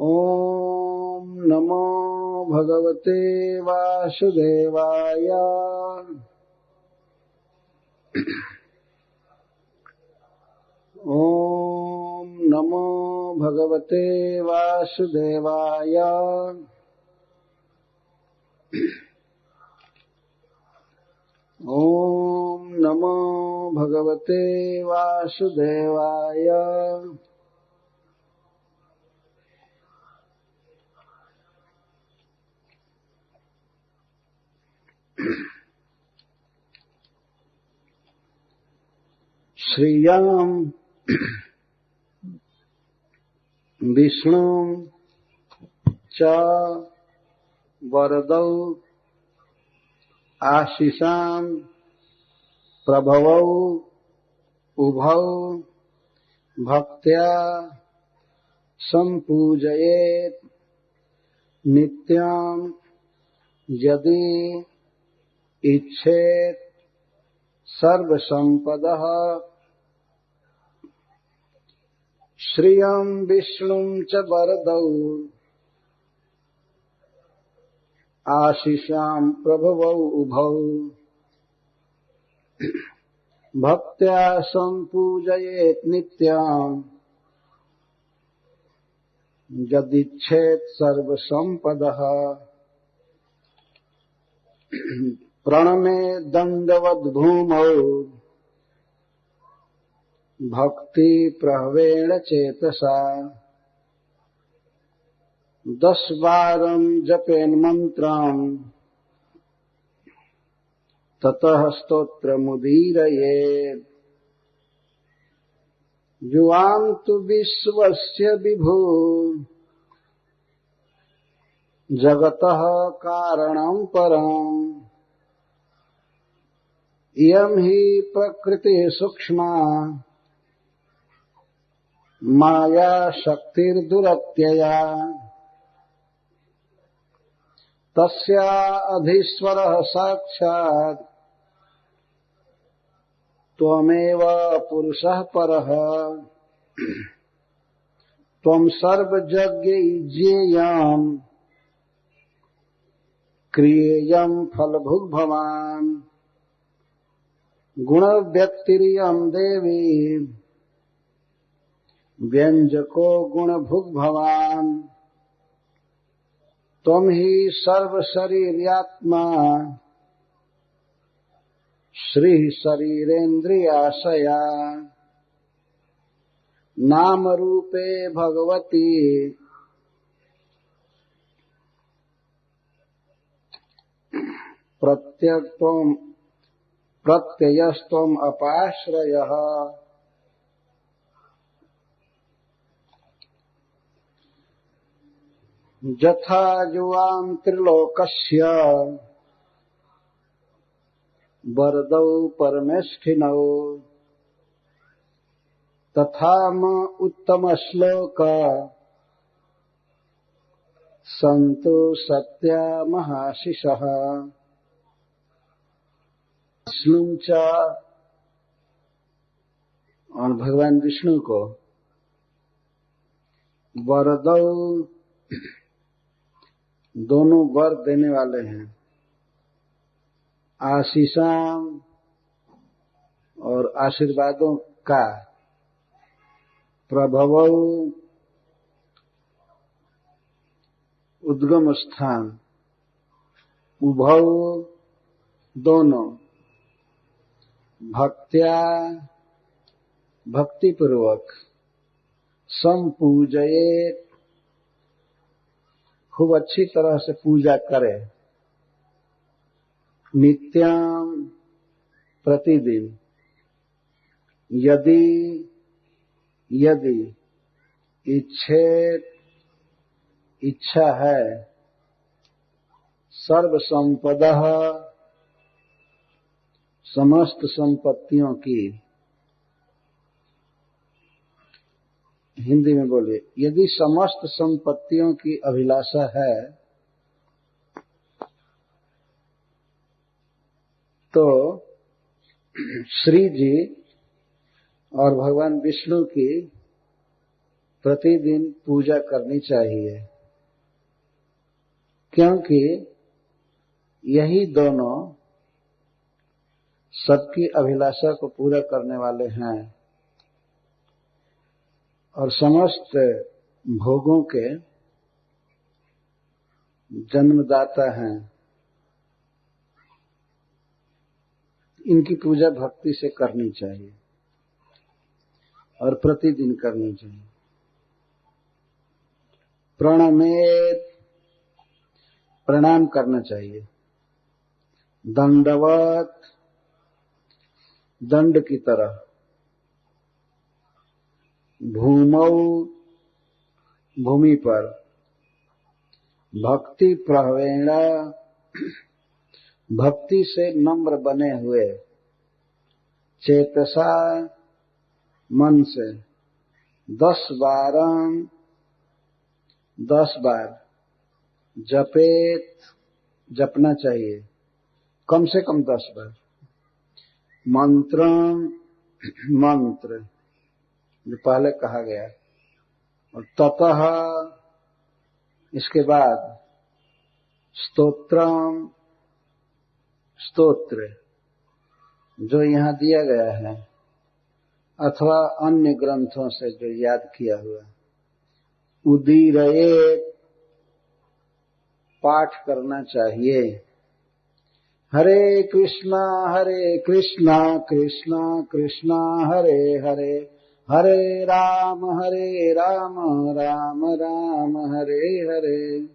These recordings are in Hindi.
ओम नमो भगवते वासुदेवाय। ओम नमो भगवते वासुदेवाय। ओम नमो भगवते वासुदेवाय। श्रियं विष्णुं च वरदौ आशिषां प्रभवौ उभौ भक्त्या संपूजयेत् नित्यं यदि इच्छेत् सर्वसंपदः। श्रियं विष्णुं च वरदौ आशिषां प्रभवौ उभौ भक्त्या संपूजयेत् नित्यं यदिच्छेत् सर्वसंपदः। प्रणमे दंडवत् भूमौ भक्ति प्रभवेण चेतसा। 10 बारं जपेन् मंत्रं ततः स्तोत्रमुदीरयेत्। युवां तु विश्वस्य विभु जगतः कारणं परम्। इयं हि प्रकृतिः सूक्ष्मा माया शक्तिर्दुरत्यया। तस्या अधीश्वरः साक्षात् त्वमेव पुरुषः परः। त्वं सर्वज्ञेयं क्रियेयं फलभुग्भवान्। गुणव्यक्तिरियं देवी व्यञ्जको गुणभुग्भवान्। त्वं हि सर्वशरीर्यात्मा श्रीः शरीरेन्द्रियाशया। नामरूपे भगवती प्रत्ययस्त्वम् अपाश्रयः। यथा युवां त्रिलोकस्य वरदौ परमेष्ठिनौ तथा म उत्तमश्लोक सन्तु सत्या महाशिषः। विष्णु च और भगवान विष्णु को वरदौ दोनों वर देने वाले हैं। आशीषां और आशीर्वादों का। प्रभवौ उद्गम स्थान। उभौ दोनों। भक्त्या भक्ति पूर्वक। संपूजयेत् खूब अच्छी तरह से पूजा करे। नित्यं प्रतिदिन। यदि इच्छेत इच्छा है सर्व संपदः समस्त संपत्तियों की। हिंदी में बोलिए। यदि समस्त संपत्तियों की अभिलाषा है तो श्री जी और भगवान विष्णु की प्रतिदिन पूजा करनी चाहिए, क्योंकि यही दोनों सबकी अभिलाषा को पूरा करने वाले हैं और समस्त भोगों के जन्मदाता हैं। इनकी पूजा भक्ति से करनी चाहिए और प्रतिदिन करनी चाहिए। प्रणमेत, प्रणाम करना चाहिए। दंडवत, दंड की तरह। भूमौ, भूमि पर। भक्ति प्रवेण, भक्ति से नम्र बने हुए। चेतसा, मन से। 10 बार जपेत, जपना चाहिए, कम से कम 10 बार। मंत्र जो पहले कहा गया, और ततः, इसके बाद स्तोत्र जो यहां दिया गया है अथवा अन्य ग्रंथों से जो याद किया हुआ। उदीरयेत, पाठ करना चाहिए। हरे कृष्णा कृष्णा कृष्णा हरे हरे, हरे राम राम राम हरे हरे।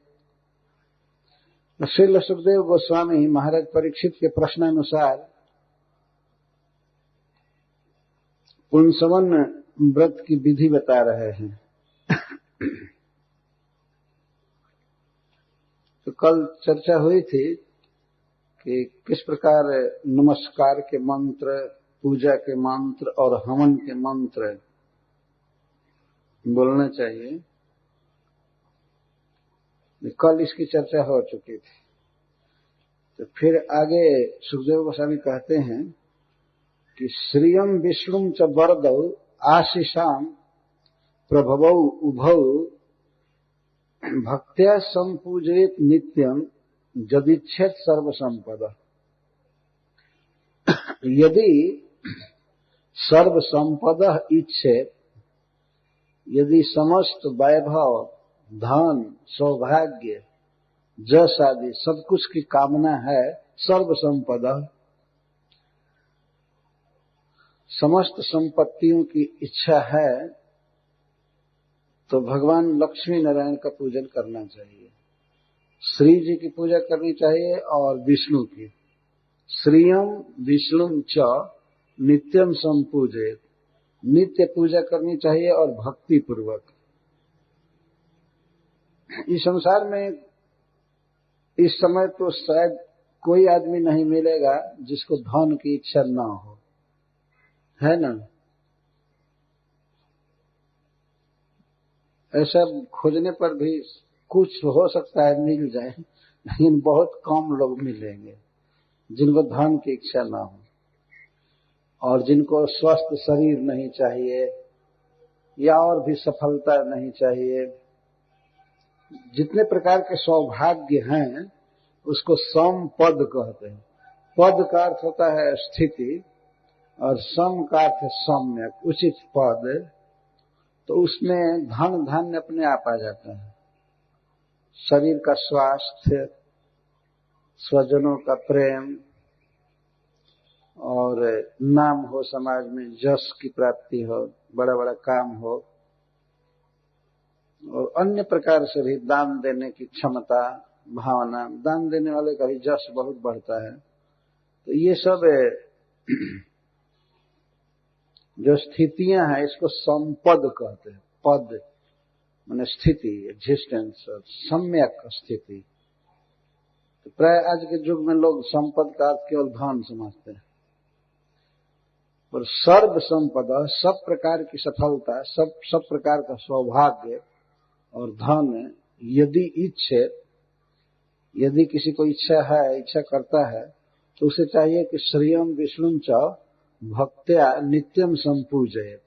श्रील सुखदेव गोस्वामी महाराज परीक्षित के प्रश्नानुसार पुंसवन व्रत की विधि बता रहे हैं। तो कल चर्चा हुई थी कि किस प्रकार नमस्कार के मंत्र, पूजा के मंत्र और हवन के मंत्र बोलना चाहिए। कल इसकी चर्चा हो चुकी थी। तो फिर आगे सुखदेव गोस्वामी कहते हैं कि श्रियम विष्णुम च वरदौ आशीषाम प्रभवौ उभौ भक्त्या संपूजयेत नित्यम यदिच्छेद सर्वसंपदा। यदि सर्वसंपदा इच्छेद, यदि समस्त वैभव, धन, सौभाग्य, जस आदि सब कुछ की कामना है, सर्वसंपदा, समस्त संपत्तियों की इच्छा है, तो भगवान लक्ष्मी नारायण का पूजन करना चाहिए। श्री जी की पूजा करनी चाहिए और विष्णु की। श्रियम विष्णुम च नित्यम संपूजेत, नित्य पूजा करनी चाहिए और भक्ति पूर्वक। इस संसार में इस समय तो शायद कोई आदमी नहीं मिलेगा जिसको धन की इच्छा ना हो, है ना? ऐसा खोजने पर भी कुछ हो सकता है मिल जाए, लेकिन बहुत कम लोग मिलेंगे जिनको धन की इच्छा ना हो और जिनको स्वस्थ शरीर नहीं चाहिए या और भी सफलता नहीं चाहिए। जितने प्रकार के सौभाग्य हैं उसको समपद कहते हैं। पद का अर्थ होता है स्थिति और सम का अर्थ सम्यक, उचित पद। तो उसमें धन धान्य अपने आप आ जाता है। शरीर का स्वास्थ्य, स्वजनों का प्रेम और नाम हो, समाज में यश की प्राप्ति हो, बड़ा बड़ा काम हो और अन्य प्रकार से भी दान देने की क्षमता, भावना, दान देने वाले का भी यश बहुत बढ़ता है। तो ये सब जो स्थितियां हैं इसको संपद कहते हैं। पद माने स्थिति, एग्जिस्टेंस, सम्यक स्थिति। तो प्राय आज के युग में लोग संपद का अर्थ केवल धन समझते हैं, और सर्व संपदा, सब प्रकार की सफलता, सब प्रकार का सौभाग्य और धन यदि इच्छे, यदि किसी को इच्छा है, इच्छा करता है, तो उसे चाहिए कि श्रियम विष्णुम च भक्त्या नित्यम संपूजयेत,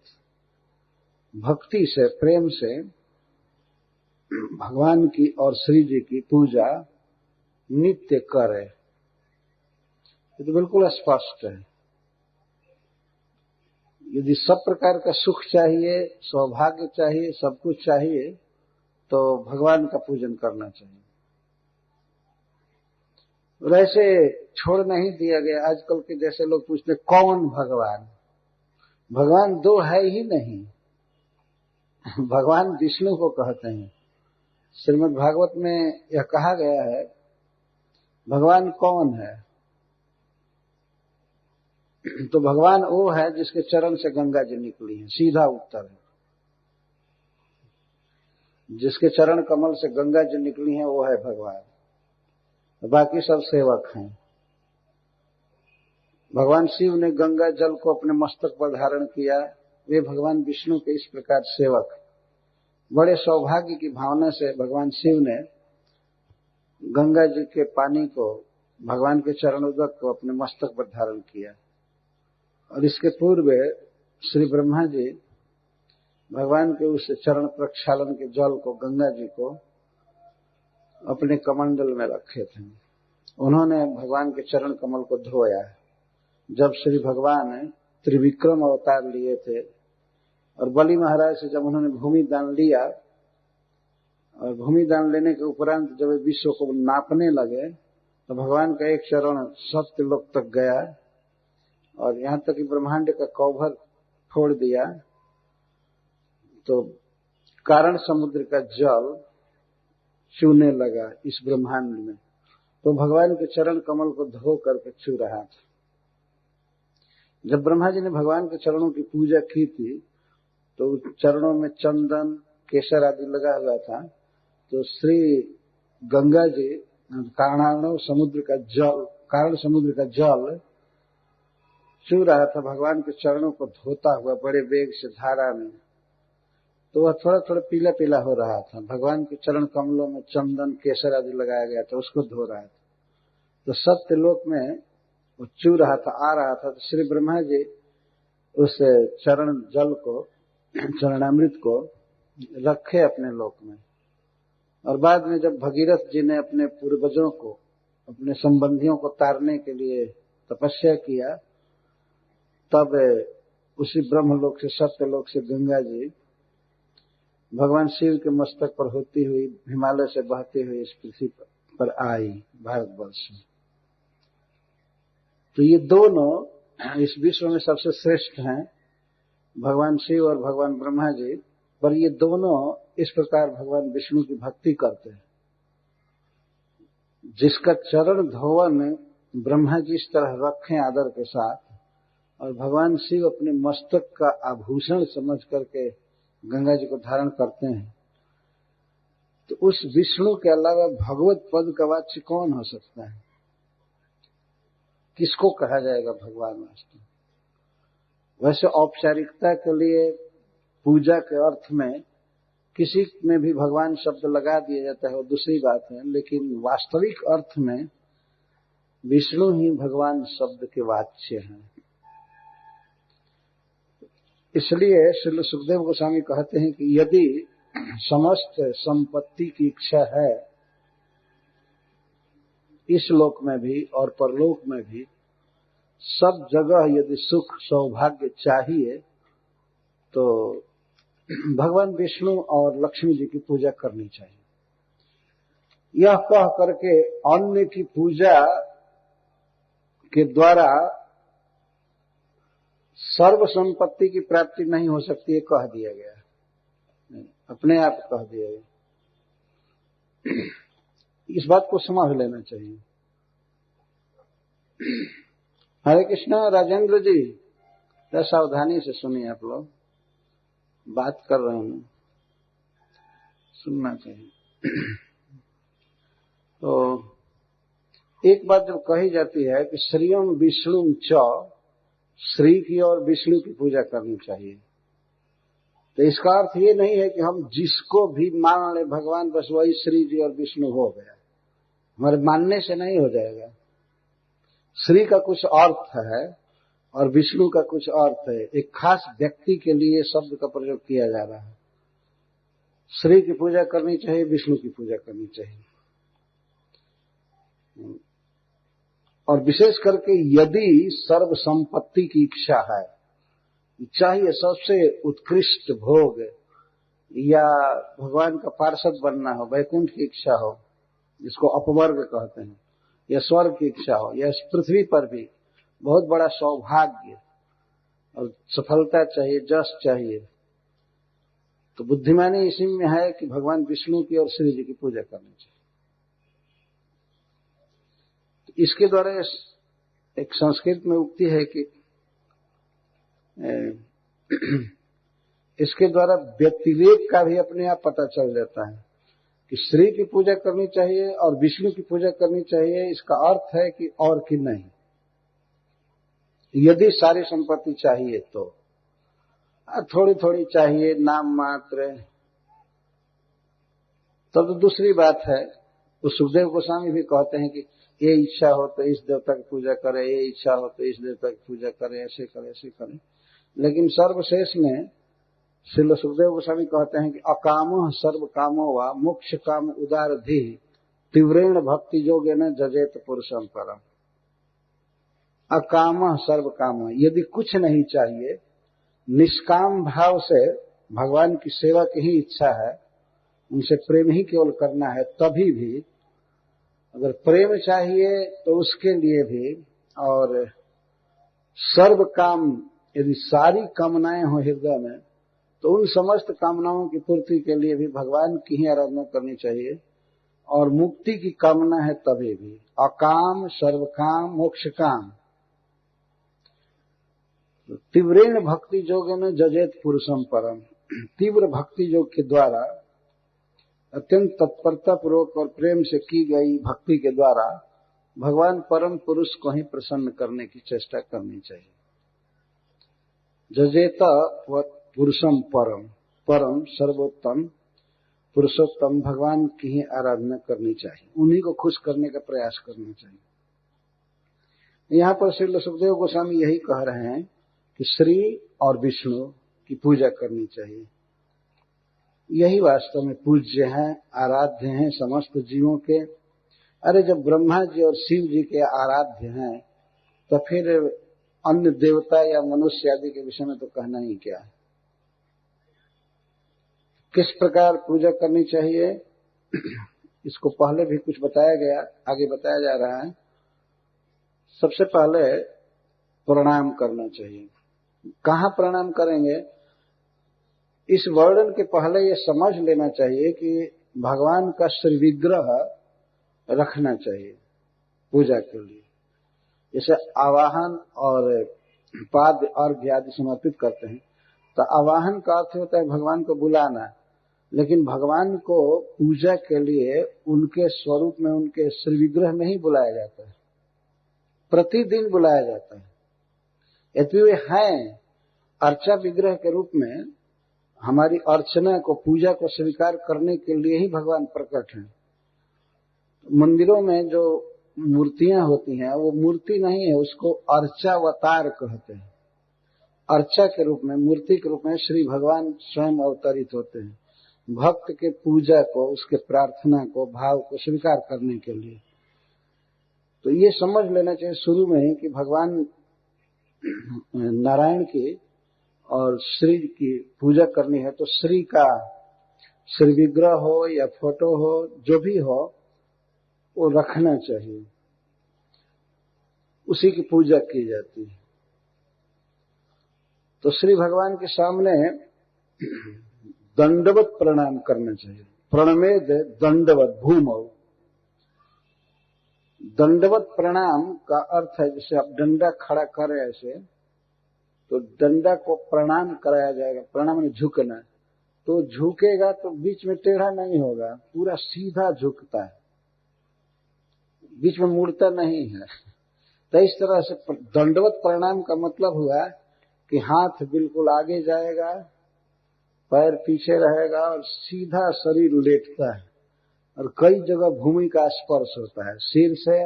भक्ति से, प्रेम से भगवान की और श्री जी की पूजा नित्य करे। ये तो बिल्कुल स्पष्ट है। यदि सब प्रकार का सुख चाहिए, सौभाग्य चाहिए, सब कुछ चाहिए, तो भगवान का पूजन करना चाहिए। वैसे छोड़ नहीं दिया गया। आजकल के जैसे लोग पूछते कौन भगवान? भगवान दो है ही नहीं। भगवान विष्णु को कहते हैं। श्रीमद् भागवत में यह कहा गया है, भगवान कौन है? तो भगवान वो है जिसके चरण से गंगा जी निकली है। सीधा उत्तर है। जिसके चरण कमल से गंगा जी निकली है वो है भगवान, बाकी सब सेवक हैं। भगवान शिव ने गंगा जल को अपने मस्तक पर धारण किया, वे भगवान विष्णु के इस प्रकार सेवक। बड़े सौभाग्य की भावना से भगवान शिव ने गंगा जी के पानी को, भगवान के चरणोदक को अपने मस्तक पर धारण किया। और इसके पूर्व श्री ब्रह्मा जी भगवान के उस चरण प्रक्षालन के जल को, गंगा जी को अपने कमंडल में रखे थे। उन्होंने भगवान के चरण कमल को धोया। जब श्री भगवान त्रिविक्रम अवतार लिए थे और बलि महाराज से जब उन्होंने भूमि दान लिया, और भूमि दान लेने के उपरांत जब विश्व को नापने लगे, तो भगवान का एक चरण सत्यलोक तक गया और यहां तक कि ब्रह्मांड का कौभर फोड़ दिया। तो कारण समुद्र का जल छूने लगा इस ब्रह्मांड में। तो भगवान के चरण कमल को धो करके छू रहा था। जब ब्रह्मा जी ने भगवान के चरणों की पूजा की थी, तो चरणों में चंदन, केसर आदि लगा हुआ था। तो श्री गंगा जी कारण समुद्र का जल छू रहा था भगवान के चरणों को धोता हुआ बड़े वेग से धारा में। तो वह थोड़ा थोड़ा पीला पीला हो रहा था। भगवान के चरण कमलों में चंदन, केसर आदि लगाया गया था, उसको धो रहा था। तो सत्यलोक में वो चू रहा था, आ रहा था। तो श्री ब्रह्मा जी उस चरण जल को, चरणामृत को रखे अपने लोक में। और बाद में जब भगीरथ जी ने अपने पूर्वजों को, अपने संबंधियों को तारने के लिए तपस्या किया, तब उसी ब्रह्मलोक से, सत्यलोक से गंगा जी भगवान शिव के मस्तक पर होती हुई, हिमालय से बहती हुई इस पृथ्वी पर आई, भारतवर्ष में। तो ये दोनों इस विश्व में सबसे श्रेष्ठ हैं, भगवान शिव और भगवान ब्रह्मा जी। पर ये दोनों इस प्रकार भगवान विष्णु की भक्ति करते हैं। जिसका चरण धोवन ब्रह्मा जी इस तरह रखें आदर के साथ, और भगवान शिव अपने मस्तक का आभूषण समझ करके गंगा जी को धारण करते हैं, तो उस विष्णु के अलावा भगवत पद का वाच्य कौन हो सकता है? किसको कहा जाएगा भगवान वास्तव? वैसे औपचारिकता के लिए पूजा के अर्थ में किसी में भी भगवान शब्द लगा दिया जाता है, वो दूसरी बात है। लेकिन वास्तविक अर्थ में विष्णु ही भगवान शब्द के वाच्य हैं। इसलिए श्री सुखदेव गोस्वामी कहते हैं कि यदि समस्त संपत्ति की इच्छा है, इस लोक में भी और परलोक में भी, सब जगह यदि सुख सौभाग्य चाहिए, तो भगवान विष्णु और लक्ष्मी जी की पूजा करनी चाहिए। यह कह करके अन्य की पूजा के द्वारा सर्व संपत्ति की प्राप्ति नहीं हो सकती है, कह दिया गया है, अपने आप कह दिया गया। इस बात को समझ लेना चाहिए। हरे कृष्णा। राजेंद्र जी, सावधानी से सुनिए, आप लोग बात कर रहे हैं, सुनना चाहिए। तो एक बात जब कही जाती है कि श्रीयम विष्णु च, श्री की और विष्णु की पूजा करनी चाहिए, तो इसका अर्थ ये नहीं है कि हम जिसको भी मान ले भगवान, बस वही श्री जी और विष्णु हो गया। हमारे मानने से नहीं हो जाएगा। श्री का कुछ अर्थ है और विष्णु का कुछ अर्थ है। एक खास व्यक्ति के लिए शब्द का प्रयोग किया जा रहा है। श्री की पूजा करनी चाहिए, विष्णु की पूजा करनी चाहिए। और विशेष करके यदि सर्व संपत्ति की इच्छा है, चाहिए सबसे उत्कृष्ट भोग, या भगवान का पार्षद बनना हो, वैकुंठ की इच्छा हो, जिसको अपवर्ग कहते हैं, या स्वर्ग की इच्छा हो, या इस पृथ्वी पर भी बहुत बड़ा सौभाग्य और सफलता चाहिए, जस चाहिए, तो बुद्धिमानी इसी में है कि भगवान विष्णु की और श्री जी की पूजा करनी चाहिए। तो इसके द्वारा एक संस्कृत में उक्ति है कि इसके द्वारा व्यतिरेक का भी अपने आप पता चल जाता है कि श्री की पूजा करनी चाहिए और विष्णु की पूजा करनी चाहिए। इसका अर्थ है कि और कि नहीं, यदि सारी संपत्ति चाहिए तो थोड़ी थोड़ी चाहिए, नाम मात्र, तब तो दूसरी बात है। तो सुखदेव गोस्वामी भी कहते हैं कि ये इच्छा हो तो इस देवता की पूजा करें, ये इच्छा हो तो इस देवता की पूजा करें, ऐसे करें ऐसे करें। लेकिन सर्वशेष में श्रील सुखदेव गोस्वामी कहते हैं कि अकामः सर्व कामो वा मोक्ष काम उदारधि तीव्रेण भक्ति योगेन जजेत पुरुषं परम। अकामः सर्व काम, यदि कुछ नहीं चाहिए, निष्काम भाव से भगवान की सेवा की ही इच्छा है, उनसे प्रेम ही केवल करना है, तभी भी अगर प्रेम चाहिए तो उसके लिए भी, और सर्व काम, यदि सारी कामनाएं हो हृदय में, तो उन समस्त कामनाओं की पूर्ति के लिए भी भगवान की ही आराधना करनी चाहिए। और मुक्ति की कामना है तभी भी। अकाम सर्व काम मोक्ष काम तीव्रेण भक्ति योगेन जजेत पुरुषं परम। तीव्र भक्ति योग के द्वारा, अत्यंत तत्परता पूर्वक और प्रेम से की गई भक्ति के द्वारा भगवान परम पुरुष को ही प्रसन्न करने की चेष्टा करनी चाहिए। जजेत पुरुषम परम, परम सर्वोत्तम पुरुषोत्तम भगवान की ही आराधना करनी चाहिए, उन्हीं को खुश करने का प्रयास करना चाहिए। यहाँ पर श्री सुखदेव गोस्वामी यही कह रहे हैं कि श्री और विष्णु की पूजा करनी चाहिए। यही वास्तव में पूज्य हैं, आराध्य हैं समस्त जीवों के। अरे जब ब्रह्मा जी और शिव जी के आराध्य हैं, तो फिर अन्य देवता या मनुष्य आदि के विषय में तो कहना ही क्या है। किस प्रकार पूजा करनी चाहिए, इसको पहले भी कुछ बताया गया, आगे बताया जा रहा है। सबसे पहले प्रणाम करना चाहिए। कहाँ प्रणाम करेंगे, इस वर्णन के पहले ये समझ लेना चाहिए कि भगवान का श्री विग्रह रखना चाहिए पूजा के लिए। जैसे आवाहन और पाद अर्घ्य आदि समर्पित करते हैं, तो आवाहन का अर्थ होता है भगवान को बुलाना, लेकिन भगवान को पूजा के लिए उनके स्वरूप में, उनके श्री विग्रह में ही बुलाया जाता है, प्रतिदिन बुलाया जाता है। यदि वे हैं अर्चा विग्रह के रूप में, हमारी अर्चना को, पूजा को स्वीकार करने के लिए ही भगवान प्रकट हैं। मंदिरों में जो मूर्तियां होती हैं, वो मूर्ति नहीं है, उसको अर्चावतार कहते हैं। अर्चा के रूप में, मूर्ति के रूप में श्री भगवान स्वयं अवतरित होते हैं, भक्त के पूजा को, उसके प्रार्थना को, भाव को स्वीकार करने के लिए। तो ये समझ लेना चाहिए शुरू में ही कि भगवान नारायण की और श्री की पूजा करनी है, तो श्री का श्री विग्रह हो या फोटो हो, जो भी हो, वो रखना चाहिए, उसी की पूजा की जाती है। तो श्री भगवान के सामने दंडवत प्रणाम करना चाहिए। प्रणमेद दंडवत भूमौ। दंडवत प्रणाम का अर्थ है, जैसे आप डंडा खड़ा करें ऐसे, तो डंडा को प्रणाम कराया जाएगा। प्रणाम में झुकना, तो झुकेगा तो बीच में टेढ़ा नहीं होगा, पूरा सीधा झुकता है, बीच में मुड़ता नहीं है। तो इस तरह से दंडवत प्रणाम का मतलब हुआ कि हाथ बिल्कुल आगे जाएगा, पैर पीछे रहेगा और सीधा शरीर लेटता है, और कई जगह भूमि का स्पर्श होता है, सिर से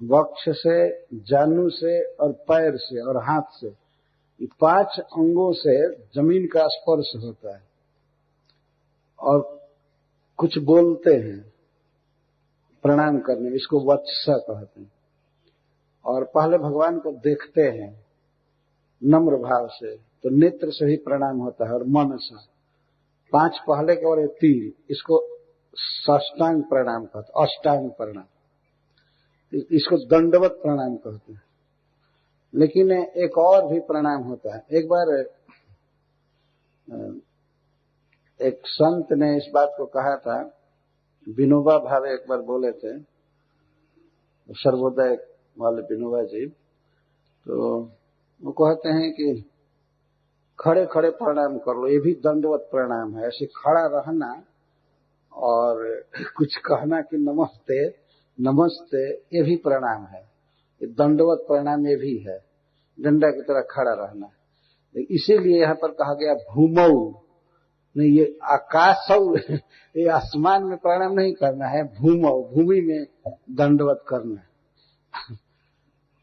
वक्ष से, जानु से और पैर से और हाथ से, ये 5 अंगों से जमीन का स्पर्श होता है और कुछ बोलते हैं प्रणाम करने में, इसको वत्सा कहते हैं। और पहले भगवान को देखते हैं नम्र भाव से, तो नेत्र से ही प्रणाम होता है और मन से। 5 पहले के और 3, इसको साष्टांग प्रणाम कहते हैं, अष्टांग प्रणाम, इसको दंडवत प्रणाम कहते हैं। लेकिन एक और भी प्रणाम होता है। एक बार एक संत ने इस बात को कहा था, विनोबा भावे एक बार बोले थे, सर्वोदय वाले विनोबा जी, तो वो कहते हैं कि खड़े खड़े प्रणाम कर लो, ये भी दंडवत प्रणाम है। ऐसे खड़ा रहना और कुछ कहना कि नमस्ते नमस्ते, ये भी प्रणाम है, ये दंडवत प्रणाम ये भी है, डंडा की तरह खड़ा रहना। इसीलिए यहाँ पर कहा गया भूमौ, नहीं ये आकाशौ, ये आसमान में प्रणाम नहीं करना है, भूमौ, भूमि में दंडवत करना है।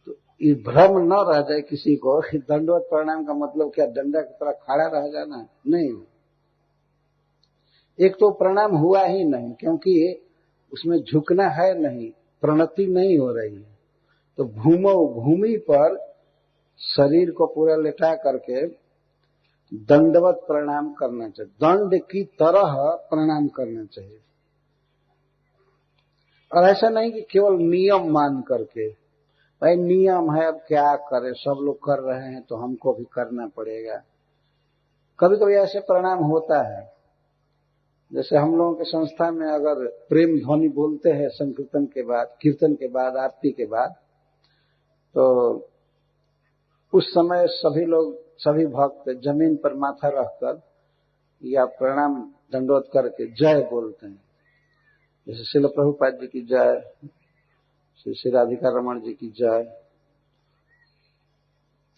तो ये भ्रम न रह जाए किसी को कि दंडवत प्रणाम का मतलब क्या डंडा की तरह खड़ा रह जाना, नहीं। एक तो प्रणाम हुआ ही नहीं, क्योंकि उसमें झुकना है नहीं, प्रणति नहीं हो रही है। तो भूमौ, भूमि पर शरीर को पूरा लेटा करके दंडवत प्रणाम करना चाहिए, दंड की तरह प्रणाम करना चाहिए। और ऐसा नहीं कि केवल नियम मान करके, भाई नियम है अब क्या करें, सब लोग कर रहे हैं तो हमको भी करना पड़ेगा। कभी कभी ऐसे प्रणाम होता है, जैसे हम लोगों के संस्था में अगर प्रेम ध्वनि बोलते हैं संकीर्तन के बाद, कीर्तन के बाद, आरती के बाद, तो उस समय सभी लोग, सभी भक्त जमीन पर माथा रखकर या प्रणाम दंडवत करके जय बोलते हैं। जैसे श्रील प्रभुपाद जी की जय, श्री राधिका रमण जी की जय।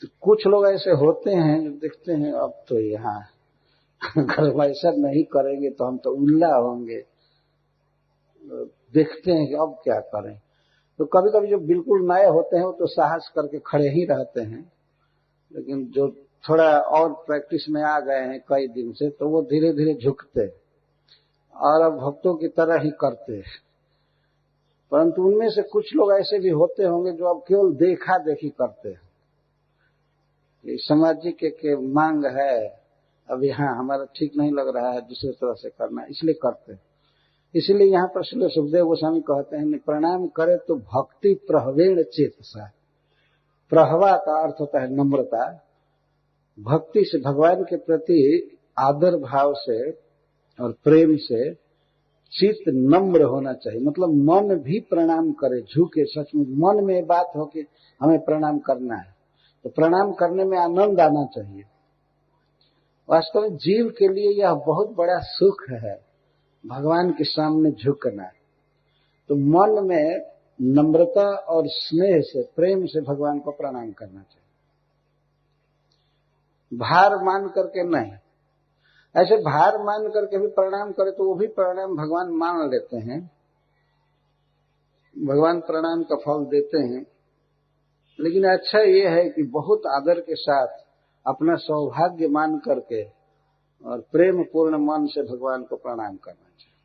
तो कुछ लोग ऐसे होते हैं जो देखते हैं अब तो यहाँ अगर ऐसा नहीं करेंगे तो हम तो उल्ला होंगे, देखते हैं कि अब क्या करें। तो कभी कभी जो बिल्कुल नए होते हैं वो तो साहस करके खड़े ही रहते हैं, लेकिन जो थोड़ा और प्रैक्टिस में आ गए हैं कई दिन से, तो वो धीरे धीरे झुकते और अब भक्तों की तरह ही करते हैं। परंतु उनमें से कुछ लोग ऐसे भी होते होंगे जो अब केवल देखा देखी करते हैं, सामाजिक के मांग है, अब यहाँ हमारा ठीक नहीं लग रहा है, दूसरे तरह से करना, इसलिए करते हैं। इसलिए यहाँ पर श्री सुखदेव गोस्वामी कहते हैं, प्रणाम करे तो भक्ति प्रहवेण चेतसा। प्रहवा का अर्थ होता है नम्रता, भक्ति से, भगवान के प्रति आदर भाव से और प्रेम से चित्त नम्र होना चाहिए। मतलब मन भी प्रणाम करे, झुके, सच में मन में बात हो कि हमें प्रणाम करना है, तो प्रणाम करने में आनंद आना चाहिए। वास्तव में जीव के लिए यह बहुत बड़ा सुख है, भगवान के सामने झुकना। तो मन में नम्रता और स्नेह से, प्रेम से भगवान को प्रणाम करना चाहिए, भार मान करके नहीं। ऐसे भार मान करके भी प्रणाम करे तो वो भी प्रणाम भगवान मान लेते हैं, भगवान प्रणाम का फल देते हैं। लेकिन अच्छा ये है कि बहुत आदर के साथ अपना सौभाग्य मान करके और प्रेम पूर्ण मन से भगवान को प्रणाम करना चाहिए।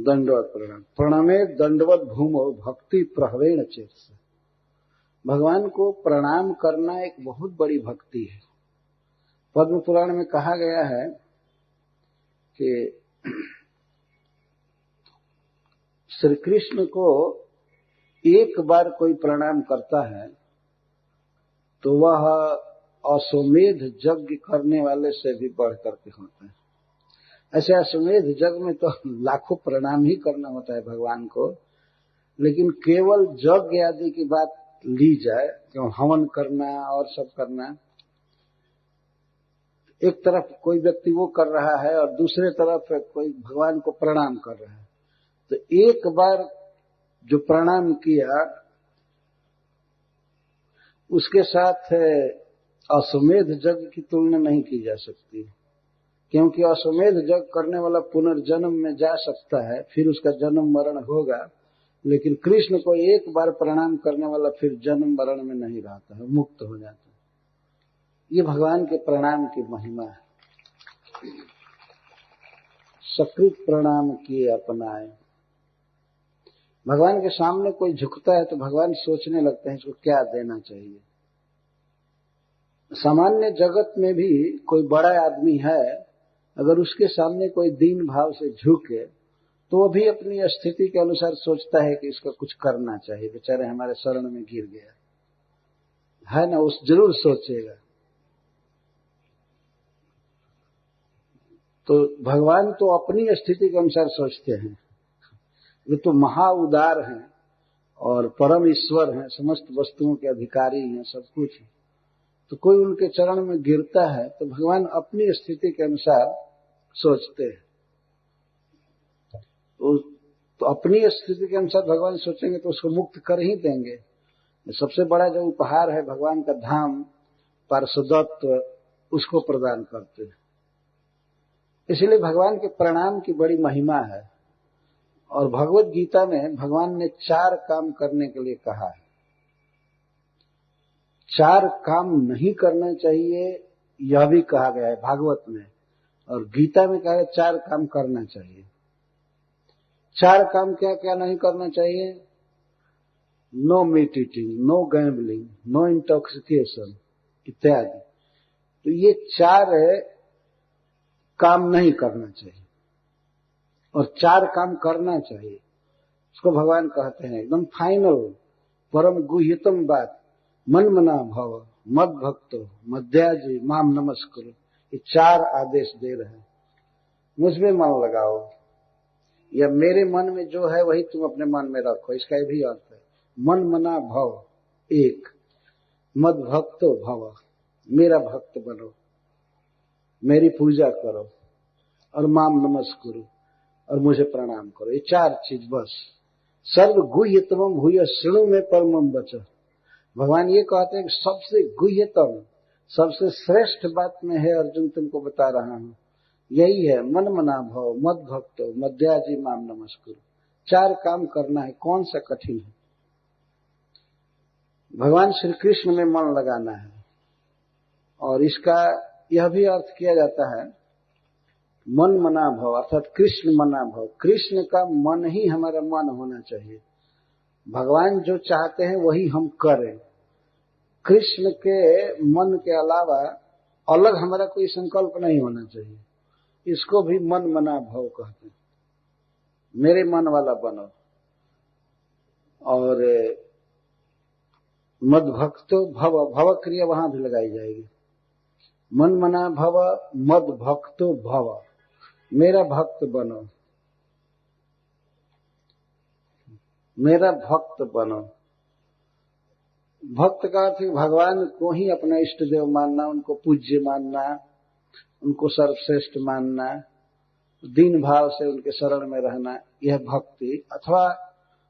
दंडवत प्रणाम, प्रणामे दंडवत भूमो भक्ति प्रहवेण चेतसा। भगवान को प्रणाम करना एक बहुत बड़ी भक्ति है। पद्म पुराण में कहा गया है कि श्री कृष्ण को एक बार कोई प्रणाम करता है तो वह अश्वमेध यज्ञ करने वाले से भी बढ़ करके होता है। ऐसे अश्वमेध यज्ञ में तो लाखों प्रणाम ही करना होता है भगवान को, लेकिन केवल यज्ञ आदि की बात ली जाए, क्यों हवन करना और सब करना, एक तरफ कोई व्यक्ति वो कर रहा है और दूसरे तरफ कोई भगवान को प्रणाम कर रहा है, तो एक बार जो प्रणाम किया उसके साथ अश्वमेध यज्ञ की तुलना नहीं की जा सकती, क्योंकि अश्वमेध यज्ञ करने वाला पुनर्जन्म में जा सकता है, फिर उसका जन्म मरण होगा, लेकिन कृष्ण को एक बार प्रणाम करने वाला फिर जन्म मरण में नहीं रहता है, मुक्त हो जाता है। ये भगवान के प्रणाम की महिमा है। सकृत प्रणाम किए अपनाए। भगवान के सामने कोई झुकता है तो भगवान सोचने लगते हैं इसको क्या देना चाहिए। सामान्य जगत में भी कोई बड़ा आदमी है, अगर उसके सामने कोई दीन भाव से झुके तो वो भी अपनी स्थिति के अनुसार सोचता है कि इसका कुछ करना चाहिए, बेचारे हमारे शरण में गिर गया है ना, उस जरूर सोचेगा। तो भगवान तो अपनी स्थिति के अनुसार सोचते हैं। वे तो महा उदार हैं और परम ईश्वर हैं, समस्त वस्तुओं के अधिकारी हैं, सब कुछ है। तो कोई उनके चरण में गिरता है तो भगवान अपनी स्थिति के अनुसार सोचते हैं। तो अपनी स्थिति के अनुसार भगवान सोचेंगे तो उसको मुक्त कर ही देंगे। सबसे बड़ा जो उपहार है भगवान का धाम, पार्षदत्व, उसको प्रदान करते हैं। इसलिए भगवान के प्रणाम की बड़ी महिमा है। और भगवत गीता में भगवान ने 4 काम करने के लिए कहा है। 4 काम नहीं करना चाहिए यह भी कहा गया है भागवत में, और गीता में कहा है 4 काम करना चाहिए। 4 काम क्या क्या नहीं करना चाहिए? No meat eating, no gambling, no intoxication इत्यादि। तो ये 4 काम नहीं करना चाहिए और 4 काम करना चाहिए। इसको भगवान कहते हैं एकदम फाइनल, परम गुह्यतम बात, मन मना भव, मद भक्तो, मध्याजी माम नमस्कुरु। ये 4 आदेश दे रहे हैं। मुझमें मन लगाओ, या मेरे मन में जो है वही तुम अपने मन में रखो। इसका ये भी अर्थ है, मन मना भव 1, मद भक्तो भव, मेरा भक्त बनो, मेरी पूजा करो, और माम नमस्कुरु, और मुझे प्रणाम करो। ये 4 चीज बस। सर्व गुह्यतमम भूय शृणु में परमम वचः। भगवान ये कहते हैं कि सबसे गुह्यतम, सबसे श्रेष्ठ बात में है अर्जुन तुमको बता रहा हूं, यही है मन मना भव, मद भक्तो, मध्याजी माम नमस्कुरु। 4 काम करना है, कौन सा कठिन है? भगवान श्री कृष्ण में मन लगाना है। और इसका यह भी अर्थ किया जाता है मन मना भव, अर्थात कृष्ण मना भव। कृष्ण का मन ही हमारा मन होना चाहिए। भगवान जो चाहते हैं वही हम करें। कृष्ण के मन के अलावा अलग हमारा कोई संकल्प नहीं होना चाहिए। इसको भी मन मना भव कहते हैं। मेरे मन वाला बनो। और मद भक्तो भव, भव क्रिया वहां भी लगाई जाएगी। मन मना भव, मद भक्तो भव, मेरा भक्त बनो, मेरा भक्त बनो। भक्त का अर्थ भगवान को ही अपना इष्ट देव मानना, उनको पूज्य मानना, उनको सर्वश्रेष्ठ मानना, दीन भाव से उनके शरण में रहना, यह भक्ति। अथवा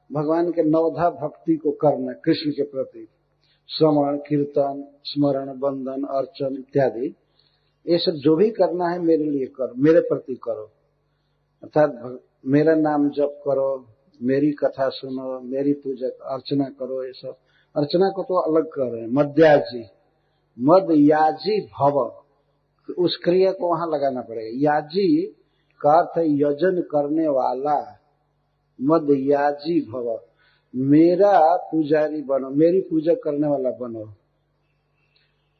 भगवान के 9धा भक्ति को करना कृष्ण के प्रति, श्रवण, कीर्तन, स्मरण, वंदन, अर्चन इत्यादि। ये सब जो भी करना है मेरे लिए करो, मेरे प्रति करो। अर्थात मेरा नाम जप करो, मेरी कथा सुनो, मेरी पूजा अर्चना करो। ये सब अर्चना को तो अलग कर रहे हैं। मध्याजी, मद याजी भव, उस क्रिया को वहां लगाना पड़ेगा। याजी का अर्थ है यजन करने वाला। मद याजी भव, मेरा पुजारी बनो, मेरी पूजा करने वाला बनो।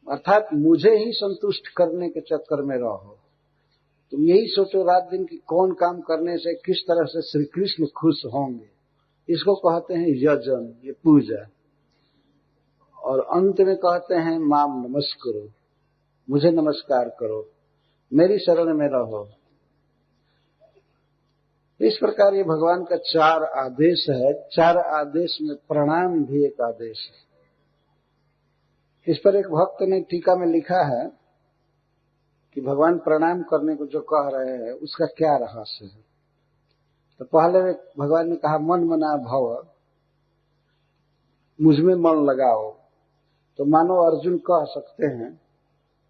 अर्थात मुझे ही संतुष्ट करने के चक्कर में रहो। तुम यही सोचो रात दिन की कौन काम करने से किस तरह से श्री कृष्ण खुश होंगे। इसको कहते हैं यजन, ये पूजा। और अंत में कहते हैं माम नमस्कुरु, मुझे नमस्कार करो, मेरी शरण में रहो। इस प्रकार ये भगवान का 4 आदेश है। 4 आदेश में प्रणाम भी एक आदेश है। इस पर एक भक्त ने टीका में लिखा है कि भगवान प्रणाम करने को जो कह रहे हैं उसका क्या रहस्य है। तो पहले भगवान ने कहा मन मना भव, मुझमें मन लगाओ। तो मानो अर्जुन कह सकते हैं,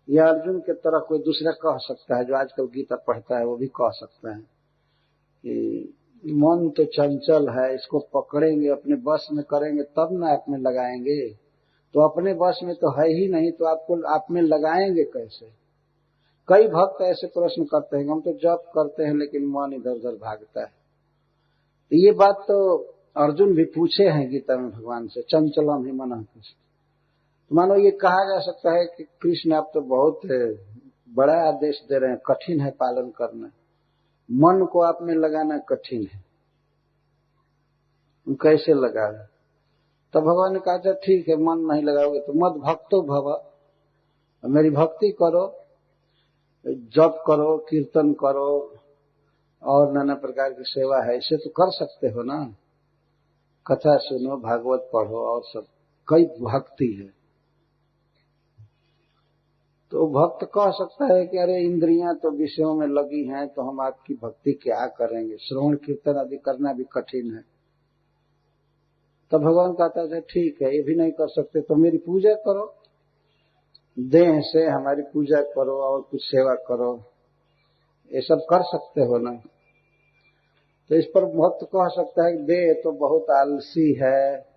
या अर्जुन के तरह कोई दूसरा कह सकता है, जो आजकल गीता पढ़ता है वो भी कह सकता है कि मन तो चंचल है, इसको पकड़ेंगे अपने बस में करेंगे तब ना आप में लगाएंगे। तो अपने बस में तो है ही नहीं, तो आपको आप में लगाएंगे कैसे? कई भक्त ऐसे प्रश्न करते हैं, हम तो जप करते हैं लेकिन मन इधर उधर भागता है। तो ये बात तो अर्जुन भी पूछे हैं गीता में भगवान से, चंचलम ही मन कृष्ण। तो मानो ये कहा जा सकता है कि कृष्ण आप तो बहुत बड़ा आदेश दे रहे हैं, कठिन है पालन करना, मन को आप में लगाना कठिन है, कैसे लगाए? तब भगवान ने कहा था ठीक है, मन नहीं लगाओगे तो मद भक्तो भव, मेरी भक्ति करो, जप करो, कीर्तन करो और नाना प्रकार की सेवा है, इसे तो कर सकते हो ना। कथा सुनो, भागवत पढ़ो और सब कई भक्ति है। तो भक्त कह सकता है कि अरे इंद्रियां तो विषयों में लगी हैं, तो हम आपकी भक्ति क्या करेंगे, श्रवण कीर्तन आदि करना भी कठिन है। तब भगवान कहता है ठीक है, ये भी नहीं कर सकते तो मेरी पूजा करो, देह से हमारी पूजा करो और कुछ सेवा करो, ये सब कर सकते हो ना। तो इस पर भक्त कह सकता है कि देह तो बहुत आलसी है,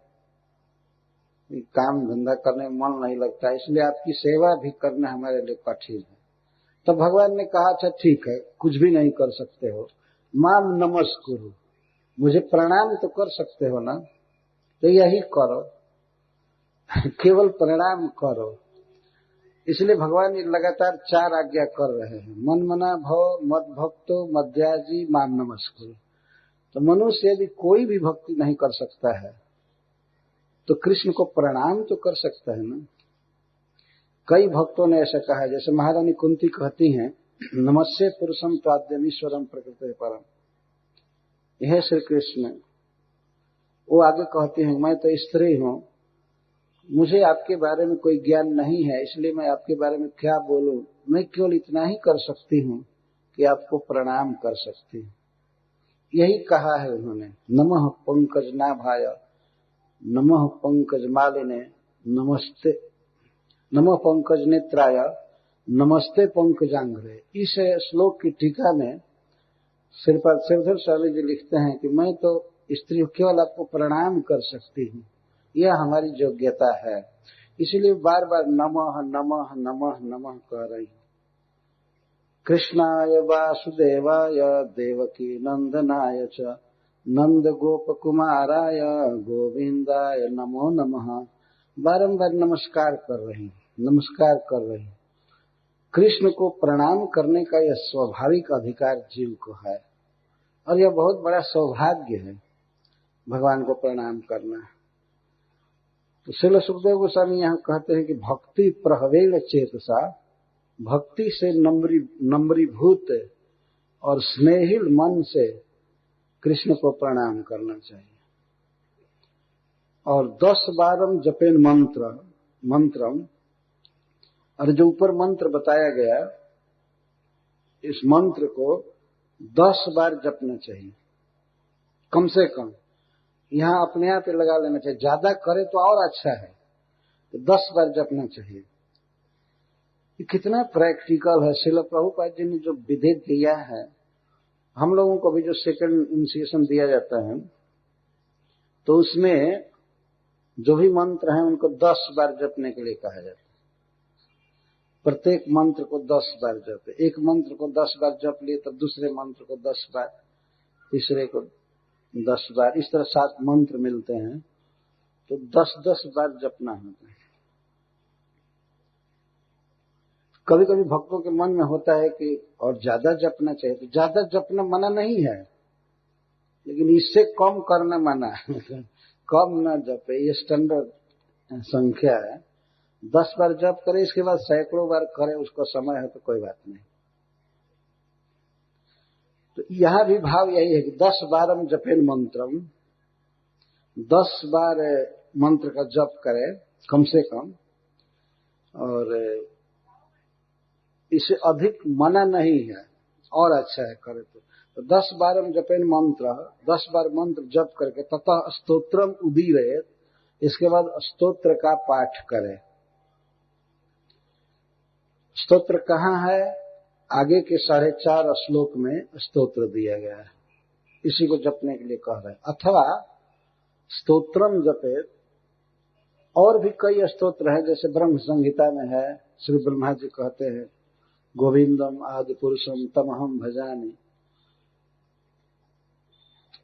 काम धंधा करने में मन नहीं लगता, इसलिए आपकी सेवा भी करना हमारे लिए कठिन है। तो भगवान ने कहा अच्छा ठीक है, कुछ भी नहीं कर सकते हो, माम नमस्कुरु, मुझे प्रणाम तो कर सकते हो ना, तो यही करो, केवल प्रणाम करो। इसलिए भगवान ये लगातार 4 आज्ञा कर रहे हैं, मन मना भव, मद भक्तो मध्याजी माम नमस्कुरु। तो मनुष्य यदि कोई भी भक्ति नहीं कर सकता है तो कृष्ण को प्रणाम तो कर सकता है ना। कई भक्तों ने ऐसा कहा, जैसे महारानी कुंती कहती हैं, नमस्ते पुरुषम त्वाद्यम ईश्वरम प्रकृते परम। यह श्री कृष्ण, वो आगे कहती हैं मैं तो स्त्री हूं, मुझे आपके बारे में कोई ज्ञान नहीं है, इसलिए मैं आपके बारे में क्या बोलूं, मैं केवल इतना ही कर सकती हूं कि आपको प्रणाम कर सकती हूं। यही कहा है उन्होंने, नमः पंकज नाभाय नमः पंकज मालिने नमस्ते, नमः पंकज नेत्राय नमस्ते पंकजांग्रे। इस श्लोक की टीका में श्रीपाद श्रीधर स्वामी जी लिखते हैं कि मैं तो स्त्री केवल आपको प्रणाम कर सकती हूँ, यह हमारी योग्यता है, इसलिए बार बार नमः नमः नमः नमः कह रही हूँ। कृष्णाय वासुदेवाय देवकी नंदनाय च नंद गोप कुमाराय गोविंदाय नमो नमः, बारंबार नमस्कार कर रही, नमस्कार कर रही। कृष्ण को प्रणाम करने का यह स्वाभाविक अधिकार जीव को है, और यह बहुत बड़ा सौभाग्य है भगवान को प्रणाम करना। तो श्रील सुखदेव गोस्वामी यहाँ कहते हैं कि भक्ति प्रहवेण चेतसा, भक्ति से नम्रीभूत और स्नेहिल मन से कृष्ण को प्रणाम करना चाहिए। और 10 बारम जपेन मंत्रम, और जो ऊपर मंत्र बताया गया, इस मंत्र को 10 बार जपना चाहिए कम से कम। यहां अपने आप ही लगा लेना चाहिए, ज्यादा करे तो और अच्छा है, तो 10 बार जपना चाहिए। ये कितना प्रैक्टिकल है। श्रील प्रभुपाद जी ने जो विधि दिया है, हम लोगों को भी जो सेकंड इनिशिएशन दिया जाता है, तो उसमें जो भी मंत्र हैं उनको 10 बार जपने के लिए कहा जाता है। प्रत्येक मंत्र को 10 बार जपे, एक मंत्र को 10 बार जप लिए तब दूसरे मंत्र को 10 बार, तीसरे को 10 बार, इस तरह 7 मंत्र मिलते हैं, तो 10-10 बार जपना होता है। कभी कभी भक्तों के मन में होता है कि और ज्यादा जपना चाहिए, तो ज्यादा जपना मना नहीं है, लेकिन इससे कम करना मना है। कम न जपे, ये स्टैंडर्ड संख्या है। 10 बार जप करे, इसके बाद सैकड़ों बार करे, उसको समय है तो कोई बात नहीं। तो यहां भी भाव यही है कि 10 बारम जपेन मंत्रम, 10 बार मंत्र का जप करे कम से कम, और इसे अधिक मना नहीं है, और अच्छा है करे तो 10 बारम जपेन मंत्र, 10 बार मंत्र जप करके ततः स्तोत्रम उदीरयेत, इसके बाद स्तोत्र का पाठ करें। स्तोत्र कहाँ है? आगे के 4.5 श्लोक में स्तोत्र दिया गया है। इसी को जपने के लिए कह रहे हैं। अथवा स्तोत्रम जपे, और भी कई स्तोत्र है, जैसे ब्रह्म संहिता में है, श्री ब्रह्मा जी कहते हैं गोविंदम आदि पुरुषम तमहम भजामि,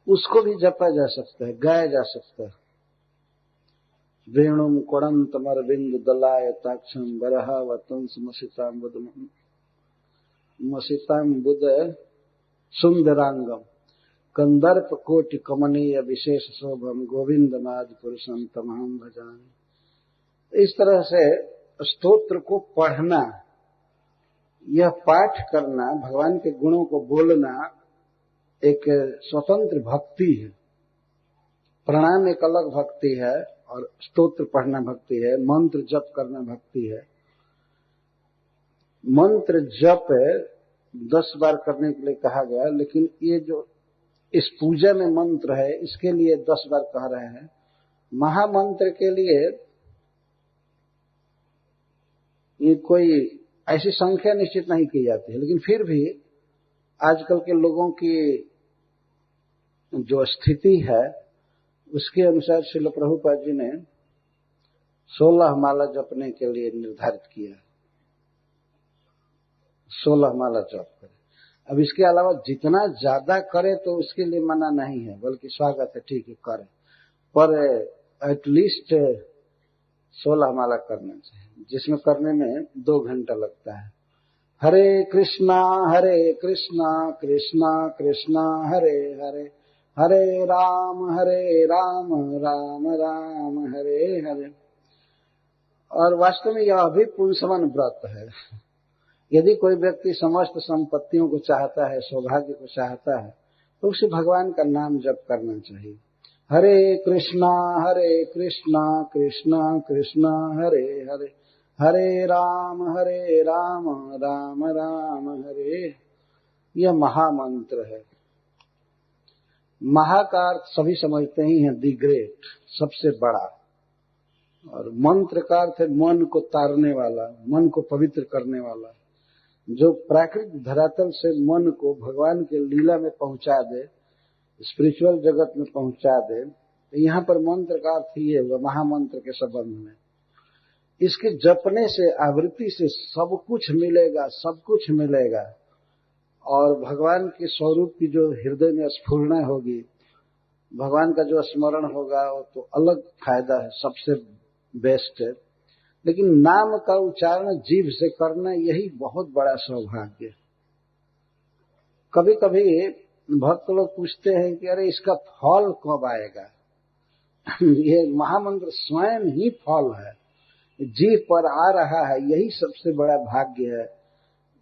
उसको भी जपा जा सकता है, गाया जा सकता है। वेणुम कोणंतमरविंद दलायताक्षम बरहावतंस मसिताम्बुद सुंदरांगम कंदर्प कोटि कमनीय विशेष शोभम गोविंदमाद पुरुषम तमहम भजामि। इस तरह से स्तोत्र को पढ़ना, यह पाठ करना, भगवान के गुणों को बोलना एक स्वतंत्र भक्ति है। प्रणाम एक अलग भक्ति है और स्तोत्र पढ़ना भक्ति है, मंत्र जप करना भक्ति है। मंत्र जप 10 बार करने के लिए कहा गया, लेकिन ये जो इस पूजा में मंत्र है इसके लिए 10 बार कह रहे हैं। महामंत्र के लिए ये कोई ऐसी संख्या निश्चित नहीं की जाती है, लेकिन फिर भी आजकल के लोगों की जो स्थिति है उसके अनुसार श्रील प्रभुपाद जी ने 16 माला जपने के लिए निर्धारित किया। 16 माला जप करें। अब इसके अलावा जितना ज्यादा करे तो उसके लिए मना नहीं है, बल्कि स्वागत है, ठीक है करें, पर एटलीस्ट 16 माला करना चाहिए, जिसमें करने में 2 घंटा लगता है। हरे कृष्णा कृष्णा कृष्णा हरे हरे, हरे राम राम राम हरे हरे। और वास्तव में यह भी पुंसवन व्रत है। यदि कोई व्यक्ति समस्त संपत्तियों को चाहता है, सौभाग्य को चाहता है, तो उसे भगवान का नाम जप करना चाहिए। हरे कृष्णा कृष्णा कृष्णा हरे हरे, हरे राम राम राम हरे। यह महामंत्र है। महा का अर्थ सभी समझते ही हैं, दी ग्रेट, सबसे बड़ा। और मंत्र का अर्थ है मन को तारने वाला, मन को पवित्र करने वाला, जो प्राकृतिक धरातल से मन को भगवान के लीला में पहुंचा दे, स्पिरिचुअल जगत में पहुंचा दे। तो यहाँ पर मंत्र का अर्थ ही है महामंत्र के संबंध में। इसके जपने से, आवृत्ति से सब कुछ मिलेगा, सब कुछ मिलेगा। और भगवान के स्वरूप की जो हृदय में स्फुरना होगी, भगवान का जो स्मरण होगा, वो तो अलग फायदा है, सबसे बेस्ट है। लेकिन नाम का उच्चारण जीभ से करना, यही बहुत बड़ा सौभाग्य है। कभी कभी भक्त लोग पूछते हैं कि अरे इसका फल कब आएगा। ये महामंत्र स्वयं ही फल है, जीभ पर आ रहा है, यही सबसे बड़ा भाग्य है,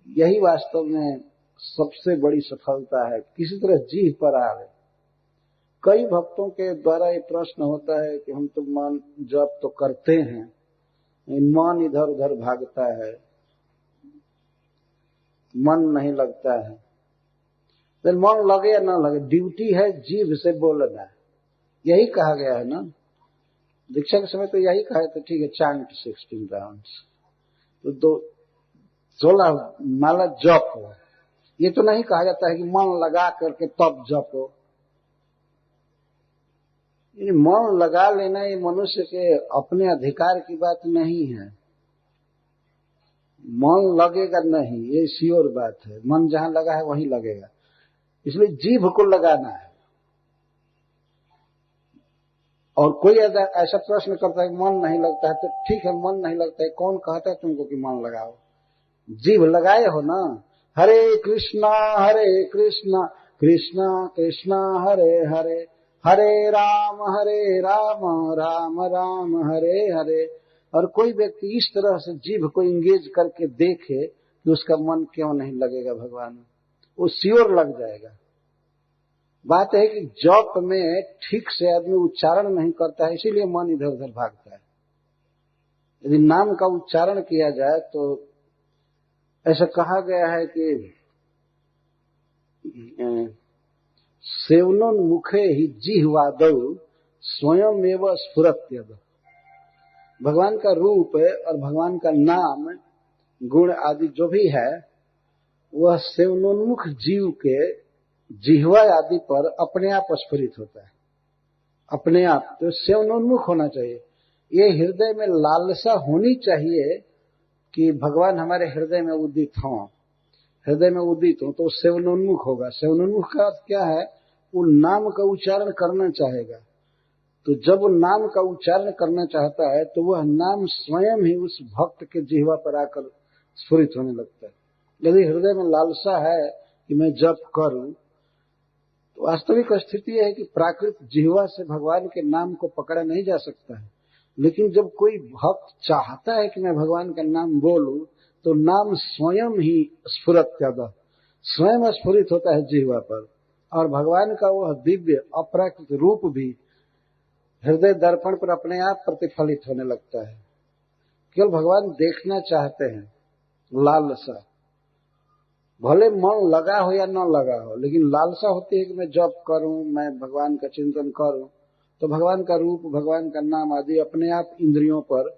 यही वास्तव में सबसे बड़ी सफलता है। किसी तरह जीभ पर आ रहे। कई भक्तों के द्वारा ये प्रश्न होता है कि हम तो मन जप तो करते हैं, मन इधर उधर भागता है, मन नहीं लगता है। तो मन लगे या ना लगे, ड्यूटी है जीभ से बोलना। यही कहा गया है ना, दीक्षा के समय तो यही कहा था, ठीक है चांट 16 राउंड्स, तो 16 माला जप हो। ये तो नहीं कहा जाता है कि मन लगा करके तब जपो। ये मन लगा लेना ये मनुष्य के अपने अधिकार की बात नहीं है। मन लगेगा नहीं, ये श्योर बात है। मन जहां लगा है वहीं लगेगा, इसलिए जीभ को लगाना है। और कोई ऐसा प्रश्न करता है कि मन नहीं लगता है, तो ठीक है मन नहीं लगता है, कौन कहता है तुमको कि मन लगाओ? जीभ लगाए हो ना। हरे कृष्णा कृष्णा कृष्णा हरे हरे, हरे राम राम राम हरे हरे। और कोई व्यक्ति इस तरह से जीभ को इंगेज करके देखे कि उसका मन क्यों नहीं लगेगा भगवान में, वो श्योर लग जाएगा। बात है कि जप में ठीक से आदमी उच्चारण नहीं करता है, इसीलिए मन इधर उधर भागता है। यदि नाम का उच्चारण किया जाए तो ऐसा कहा गया है कि सेवनोन्मुखे ही जिह्वादौ स्वयमेव स्फुरत्यद। भगवान का रूप और भगवान का नाम, गुण आदि जो भी है, वह सेवनोन्मुख जीव के जिह्वा आदि पर अपने आप स्फुरित होता है, अपने आप। तो सेवनोन्मुख होना चाहिए। ये हृदय में लालसा होनी चाहिए कि भगवान हमारे हृदय में उदित हों, हृदय में उदित हो, तो सेवनोन्मुख होगा। सेवनोन्मुख का अर्थ क्या है? वो नाम का उच्चारण करना चाहेगा। तो जब वो नाम का उच्चारण करना चाहता है तो वह नाम स्वयं ही उस भक्त के जिह्वा पर आकर स्फुरित होने लगता है। यदि हृदय में लालसा है कि मैं जप करूं, तो वास्तविक स्थिति है कि प्राकृत जिह्वा से भगवान के नाम को पकड़ा नहीं जा सकता है। लेकिन जब कोई भक्त चाहता है कि मैं भगवान का नाम बोलूं, तो नाम स्वयं ही स्फुरत्याद, स्वयं स्फुरित होता है जिह्वा पर, और भगवान का वह दिव्य अपराकृत रूप भी हृदय दर्पण पर अपने आप प्रतिफलित होने लगता है। केवल भगवान देखना चाहते हैं, लालसा, भले मन लगा हो या न लगा हो, लेकिन लालसा होती है कि मैं जप करूं, मैं भगवान का चिंतन करूं, तो भगवान का रूप, भगवान का नाम आदि अपने आप इंद्रियों पर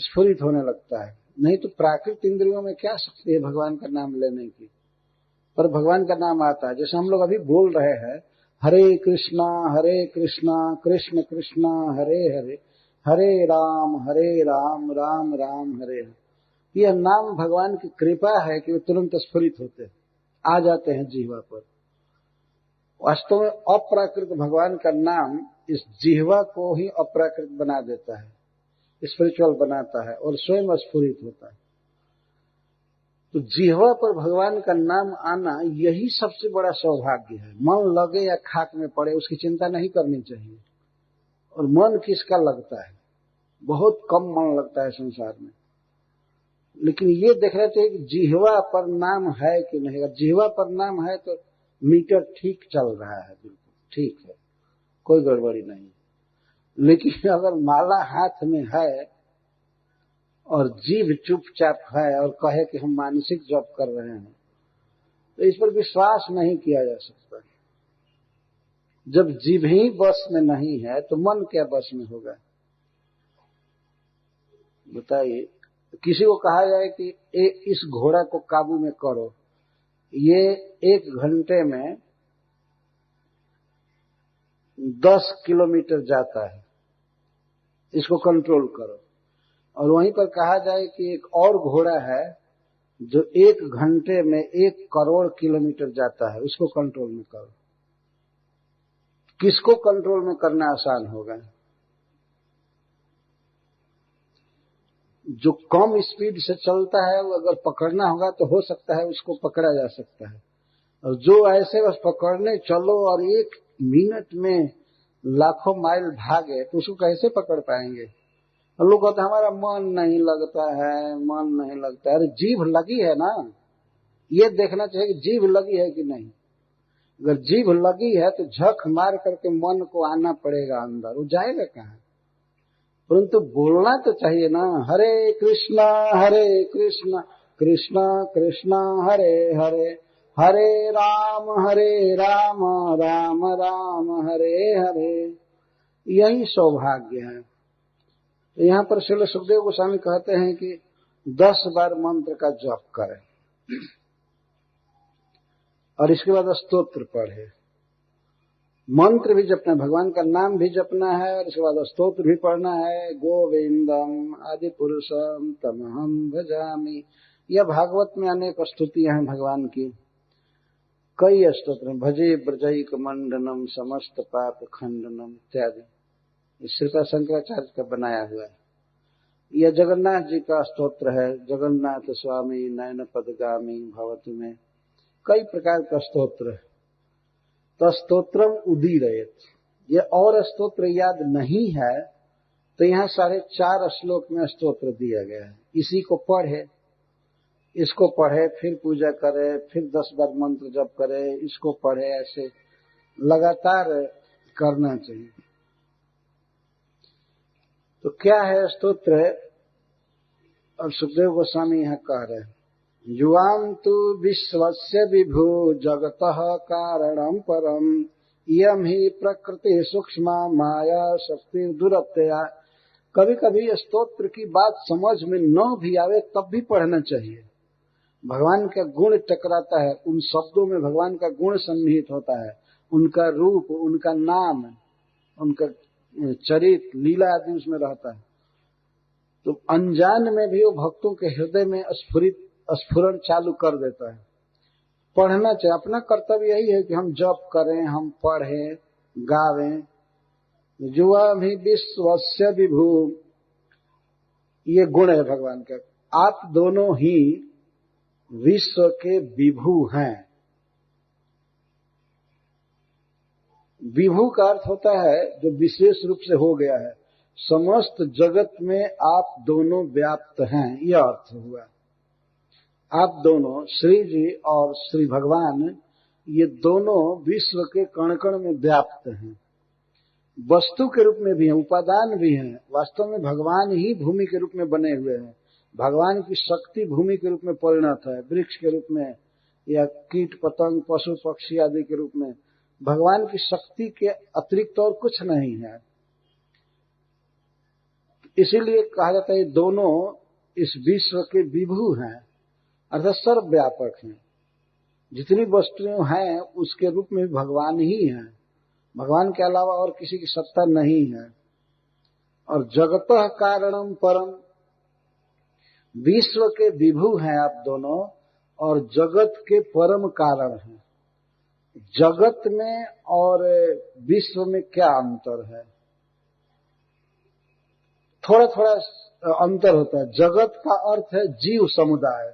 स्फुरित होने लगता है। नहीं तो प्राकृत इंद्रियों में क्या शक्ति है भगवान का नाम लेने की? पर भगवान का नाम आता है। जैसे हम लोग अभी बोल रहे हैं, हरे कृष्णा कृष्ण कृष्णा हरे हरे, हरे राम राम राम हरे हरे। यह नाम भगवान की कृपा है कि वे तुरंत स्फुरित होते हैं, आ जाते हैं जिह्वा पर। वास्तव में अप्राकृत भगवान का नाम इस जिह्वा को ही अप्राकृत बना देता है, स्पिरिचुअल बनाता है और स्वयं स्फुरित होता है। तो जिह्वा पर भगवान का नाम आना यही सबसे बड़ा सौभाग्य है। मन लगे या खाक में पड़े, उसकी चिंता नहीं करनी चाहिए। और मन किसका लगता है? बहुत कम मन लगता है संसार में। लेकिन ये देखना चाहिए कि जिह्वा पर नाम है कि नहीं। अगर जिह्वा पर नाम है तो मीटर ठीक चल रहा है, बिल्कुल ठीक है, कोई गड़बड़ी नहीं। लेकिन अगर माला हाथ में है और जीभ चुपचाप है और कहे कि हम मानसिक जप कर रहे हैं, तो इस पर विश्वास नहीं किया जा सकता। जब जीभ ही बस में नहीं है तो मन क्या बस में होगा? बताइए। किसी को कहा जाए कि इस घोड़ा को काबू में करो, ये 1 घंटे में 10 किलोमीटर जाता है, इसको कंट्रोल करो। और वहीं पर कहा जाए कि एक और घोड़ा है जो 1 घंटे में 1 करोड़ किलोमीटर जाता है, उसको कंट्रोल में करो। किसको कंट्रोल में करना आसान होगा? जो कम स्पीड से चलता है, वो अगर पकड़ना होगा तो हो सकता है उसको पकड़ा जा सकता है। और जो ऐसे बस पकड़ने चलो और 1 मिनट में लाखों माइल भागे, तो उसको कैसे पकड़ पाएंगे? और लोग कहते हैं हमारा मन नहीं लगता है, मन नहीं लगता है। अरे जीभ लगी है ना, ये देखना चाहिए कि जीभ लगी है कि नहीं। अगर जीभ लगी है तो झक मार करके मन को आना पड़ेगा अंदर, वो जाएगा कहाँ? परंतु बोलना तो चाहिए ना, हरे कृष्णा कृष्णा कृष्णा हरे हरे, हरे राम राम राम हरे हरे। यही सौभाग्य है। तो यहाँ पर श्रील सुखदेव गोस्वामी कहते हैं कि 10 बार मंत्र का जप करें और इसके बाद स्तोत्र पढ़े। मंत्र भी जपना, भगवान का नाम भी जपना है, और इसके बाद स्तोत्र भी पढ़ना है। गोविंदम आदि पुरुषम तमहम भजामि। यह भागवत में अनेक स्तुतियां हैं भगवान की, कई स्तोत्र। भजे ब्रजैक मंडनम समस्त पाप खंडनम इत्यादि। श्रीपा शंकराचार्य का बनाया हुआ है। यह जगन्नाथ जी का स्तोत्र है, जगन्नाथ स्वामी नयन पदगामी भवतु में। कई प्रकार का स्तोत्र है। तो स्तोत्रम उदीरयेत, ये और स्तोत्र याद नहीं है तो यहाँ 4.5 श्लोक में स्तोत्र दिया गया है। इसी को पढ़े, इसको पढ़े, फिर पूजा करे, फिर 10 बार मंत्र जप करे, इसको पढ़े, ऐसे लगातार करना चाहिए। तो क्या है स्तोत्र? और सुखदेव गोस्वामी यहाँ कह रहे हैं, युवां तु विश्वस्य विभु जगतः कारणं परम, इयं ही प्रकृति सूक्ष्मा माया शक्ति दुरत्यया। कभी कभी स्तोत्र की बात समझ में न भी आवे तब भी पढ़ना चाहिए। भगवान का गुण टकराता है, उन शब्दों में भगवान का गुण सन्निहित होता है, उनका रूप, उनका नाम, उनका चरित्र, लीला आदि उसमें रहता है। तो अनजान में भी वो भक्तों के हृदय में स्फुरण चालू कर देता है। पढ़ना चाहिए, अपना कर्तव्य यही है कि हम जप करें, हम पढ़ें, गावें। जुआ भी विश्वस्य विभु, ये गुण है भगवान का। आप दोनों ही विश्व के विभु हैं। विभु का अर्थ होता है जो विशेष रूप से हो गया है, समस्त जगत में आप दोनों व्याप्त हैं, यह अर्थ हुआ। आप दोनों, श्री जी और श्री भगवान, ये दोनों विश्व के कण कण में व्याप्त हैं। वस्तु के रूप में भी हैं, उपादान भी हैं। वास्तव में भगवान ही भूमि के रूप में बने हुए हैं। भगवान की शक्ति भूमि के रूप में परिणत है, वृक्ष के रूप में या कीट पतंग पशु पक्षी आदि के रूप में। भगवान की शक्ति के अतिरिक्त और कुछ नहीं है। इसीलिए कहा जाता है दोनों इस विश्व के विभु हैं, अर्थात सर्वव्यापक हैं। जितनी वस्तुएं हैं उसके रूप में भगवान ही हैं। भगवान के अलावा और किसी की सत्ता नहीं है। और जगतः कारणम परम, विश्व के विभु हैं आप दोनों और जगत के परम कारण हैं। जगत में और विश्व में क्या अंतर है? थोड़ा थोड़ा अंतर होता है। जगत का अर्थ है जीव समुदाय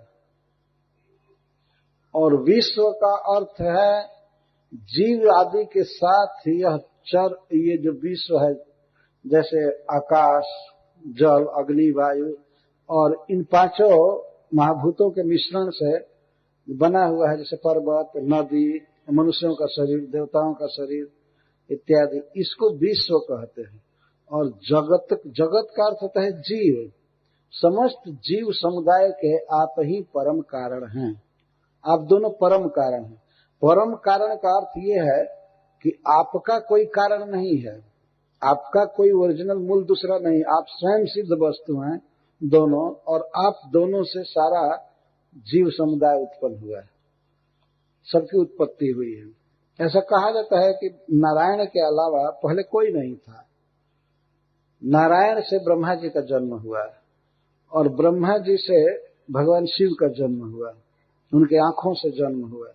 और विश्व का अर्थ है जीव आदि के साथ ये जो विश्व है, जैसे आकाश, जल, अग्नि, वायु और इन पांचों महाभूतों के मिश्रण से बना हुआ है, जैसे पर्वत, नदी, मनुष्यों का शरीर, देवताओं का शरीर इत्यादि, इसको विश्व कहते हैं। और जगत का अर्थ होता है जीव। समस्त जीव समुदाय के आप ही परम कारण हैं। आप दोनों परम कारण हैं। परम कारण का अर्थ ये है कि आपका कोई कारण नहीं है, आपका कोई ओरिजिनल मूल दूसरा नहीं, आप स्वयं सिद्ध वस्तु हैं दोनों, और आप दोनों से सारा जीव समुदाय उत्पन्न हुआ है, सबकी उत्पत्ति हुई है। ऐसा कहा जाता है कि नारायण के अलावा पहले कोई नहीं था। नारायण से ब्रह्मा जी का जन्म हुआ और ब्रह्मा जी से भगवान शिव का जन्म हुआ, उनके आंखों से जन्म हुआ।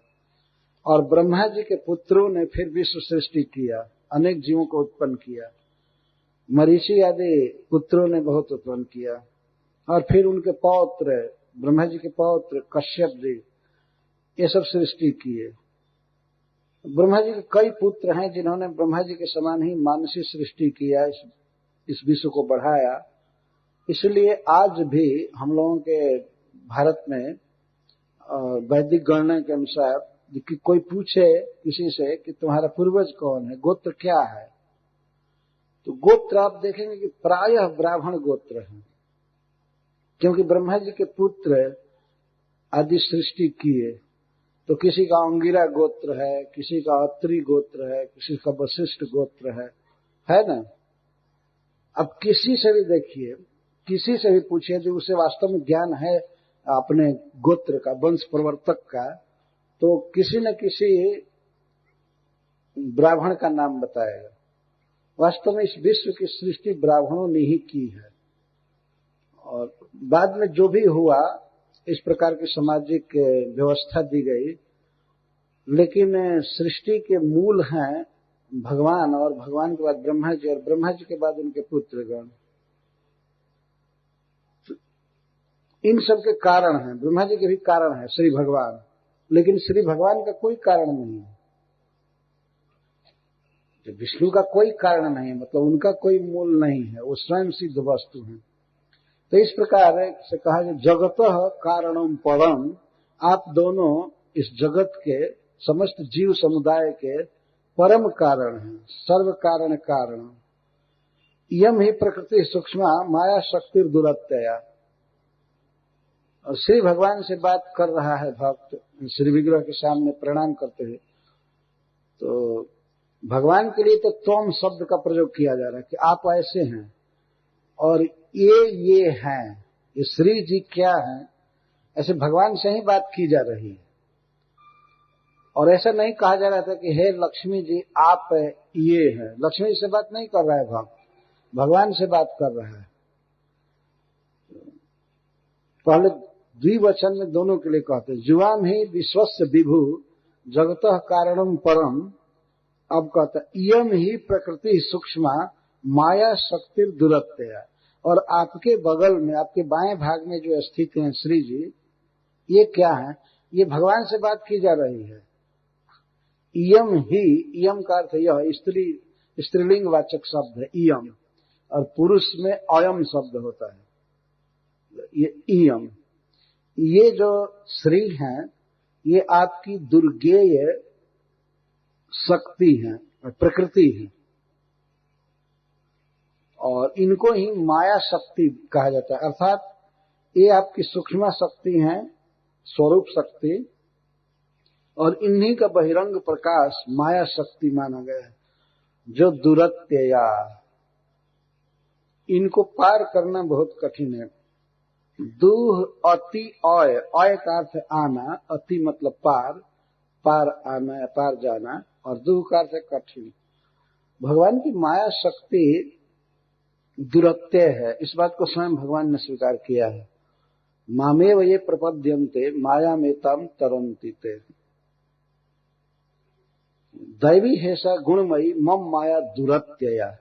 और ब्रह्मा जी के पुत्रों ने फिर विश्व सृष्टि किया, अनेक जीवों को उत्पन्न किया। मरीचि आदि पुत्रों ने बहुत उत्पन्न किया। और फिर उनके पौत्र, ब्रह्मा जी के पौत्र कश्यप जी, ये सब सृष्टि किए। ब्रह्मा जी के कई पुत्र हैं जिन्होंने ब्रह्मा जी के समान ही मानसी सृष्टि किया, इस विश्व को बढ़ाया। इसलिए आज भी हम लोगों के भारत में वैदिक गणना के अनुसार कि कोई पूछे किसी से कि तुम्हारा पूर्वज कौन है, गोत्र क्या है, तो गोत्र आप देखेंगे कि प्रायः ब्राह्मण गोत्र है, क्योंकि ब्रह्मा जी के पुत्र आदि सृष्टि किए। तो किसी का अंगिरा गोत्र है, किसी का अत्रि गोत्र है, किसी का वशिष्ठ गोत्र है ना। अब किसी से भी देखिए, किसी से भी पूछिए जो उसे वास्तव में ज्ञान है अपने गोत्र का, वंश प्रवर्तक का, तो किसी न किसी ब्राह्मण का नाम बताएगा। वास्तव में इस विश्व की सृष्टि ब्राह्मणों ने ही की है। और बाद में जो भी हुआ, इस प्रकार की सामाजिक व्यवस्था दी गई, लेकिन सृष्टि के मूल हैं भगवान, और भगवान के बाद ब्रह्मा जी, और ब्रह्मा जी के बाद उनके पुत्रगण। इन सब के कारण हैं, ब्रह्मा जी के भी कारण है श्री भगवान, लेकिन श्री भगवान का कोई कारण नहीं है। विष्णु का कोई कारण नहीं है, मतलब उनका कोई मूल नहीं है, वो स्वयं सिद्ध वस्तु है। तो इस प्रकार से कहा कि जगतः कारणम परम, आप दोनों इस जगत के समस्त जीव समुदाय के परम कारण हैं, सर्व कारण कारण। यम ही प्रकृति सूक्ष्म माया शक्ति दुरत्यया। और श्री भगवान से बात कर रहा है भक्त, श्री विग्रह के सामने प्रणाम करते हैं। तो भगवान के लिए तो त्वम शब्द का प्रयोग किया जा रहा है कि आप ऐसे हैं और ये हैं। ये श्री जी क्या हैं? ऐसे भगवान से ही बात की जा रही है। और ऐसा नहीं कहा जा रहा था कि हे लक्ष्मी जी आप ये हैं। लक्ष्मी जी से बात नहीं कर रहा है भक्त, भगवान से बात कर रहा है। पहले द्विवचन में दोनों के लिए कहते हैं, जुवाम ही विश्वस्य विभु जगतः कारणम परम। अब कहता है इयम ही प्रकृति सूक्ष्मा माया शक्ति दुरत्या। और आपके बगल में, आपके बाएं भाग में जो स्थित हैं श्री जी, ये क्या है? ये भगवान से बात की जा रही है। इयम ही, इयम का अर्थ यह स्त्रीलिंग वाचक शब्द है इयम, और पुरुष में अयम शब्द होता है। ये इयम, ये जो श्री हैं ये आपकी दुर्गेय शक्ति है, प्रकृति है, और इनको ही माया शक्ति कहा जाता है। अर्थात ये आपकी सूक्ष्म शक्ति है, स्वरूप शक्ति, और इन्हीं का बहिरंग प्रकाश माया शक्ति माना गया है, जो दुरत्यया। इनको पार करना बहुत कठिन है। दूह अति अय, अय का अर्थ आना, अति मतलब पार, पार आना, पार जाना, और दूह का अर्थ कठिन। भगवान की माया शक्ति दुरत्य है, इस बात को स्वयं भगवान ने स्वीकार किया है। मामेव ये प्रपद्यन्ते माया में तम तरन्ति ते। दैवी है सा गुणमयी मम माया दुरत्यया।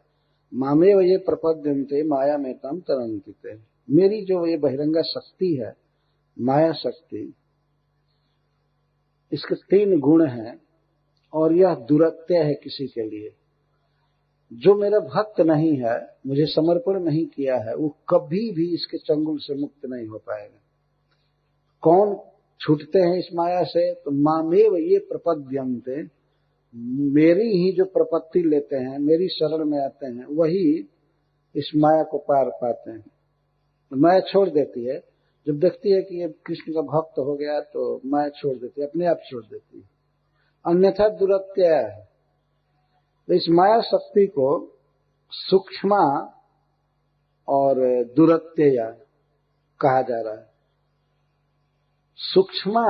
मामेव ये प्रपद्यन्ते माया में तम तरन्ति ते। मेरी जो ये बहिरंगा शक्ति है, माया शक्ति, इसके 3 गुण हैं, और यह दुरत्य है किसी के लिए। जो मेरा भक्त नहीं है, मुझे समर्पण नहीं किया है, वो कभी भी इसके चंगुल से मुक्त नहीं हो पाएगा। कौन छूटते हैं इस माया से? तो मामेव ये प्रपद्यन्ते, मेरी ही जो प्रपत्ति लेते हैं, मेरी शरण में आते हैं, वही इस माया को पार पाते हैं। माया छोड़ देती है, जब देखती है कि ये कृष्ण का भक्त हो गया तो माया छोड़ देती है, अपने आप छोड़ देती है, अन्यथा दुरत्य है। तो इस माया शक्ति को सूक्ष्मा और दुरत्यया कहा जा रहा है। सूक्ष्मा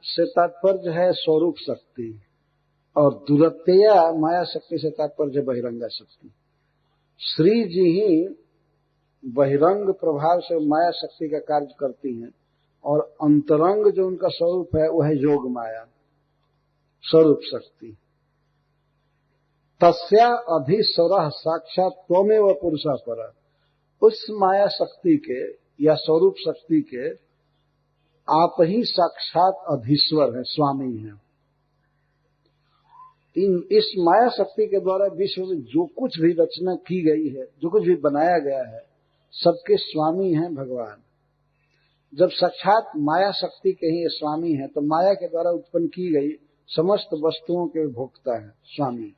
से तात्पर्य है स्वरूप शक्ति, और दुरत्यया माया शक्ति से तात्पर्य बहिरंगा शक्ति। श्री जी ही बहिरंग प्रभाव से माया शक्ति का कार्य करती हैं, और अंतरंग जो उनका स्वरूप है वह है योग माया स्वरूप शक्ति। तस्या अधीश्वर साक्षात त्वमेव पुरुषा पर। उस माया शक्ति के या स्वरूप शक्ति के आप ही साक्षात अधीश्वर हैं, स्वामी हैं। इस माया शक्ति के द्वारा विश्व में जो कुछ भी रचना की गई है, जो कुछ भी बनाया गया है, सबके स्वामी हैं भगवान। जब साक्षात माया शक्ति के ही स्वामी हैं, तो माया के द्वारा उत्पन्न की गई समस्त वस्तुओं के भोक्ता हैं, स्वामी।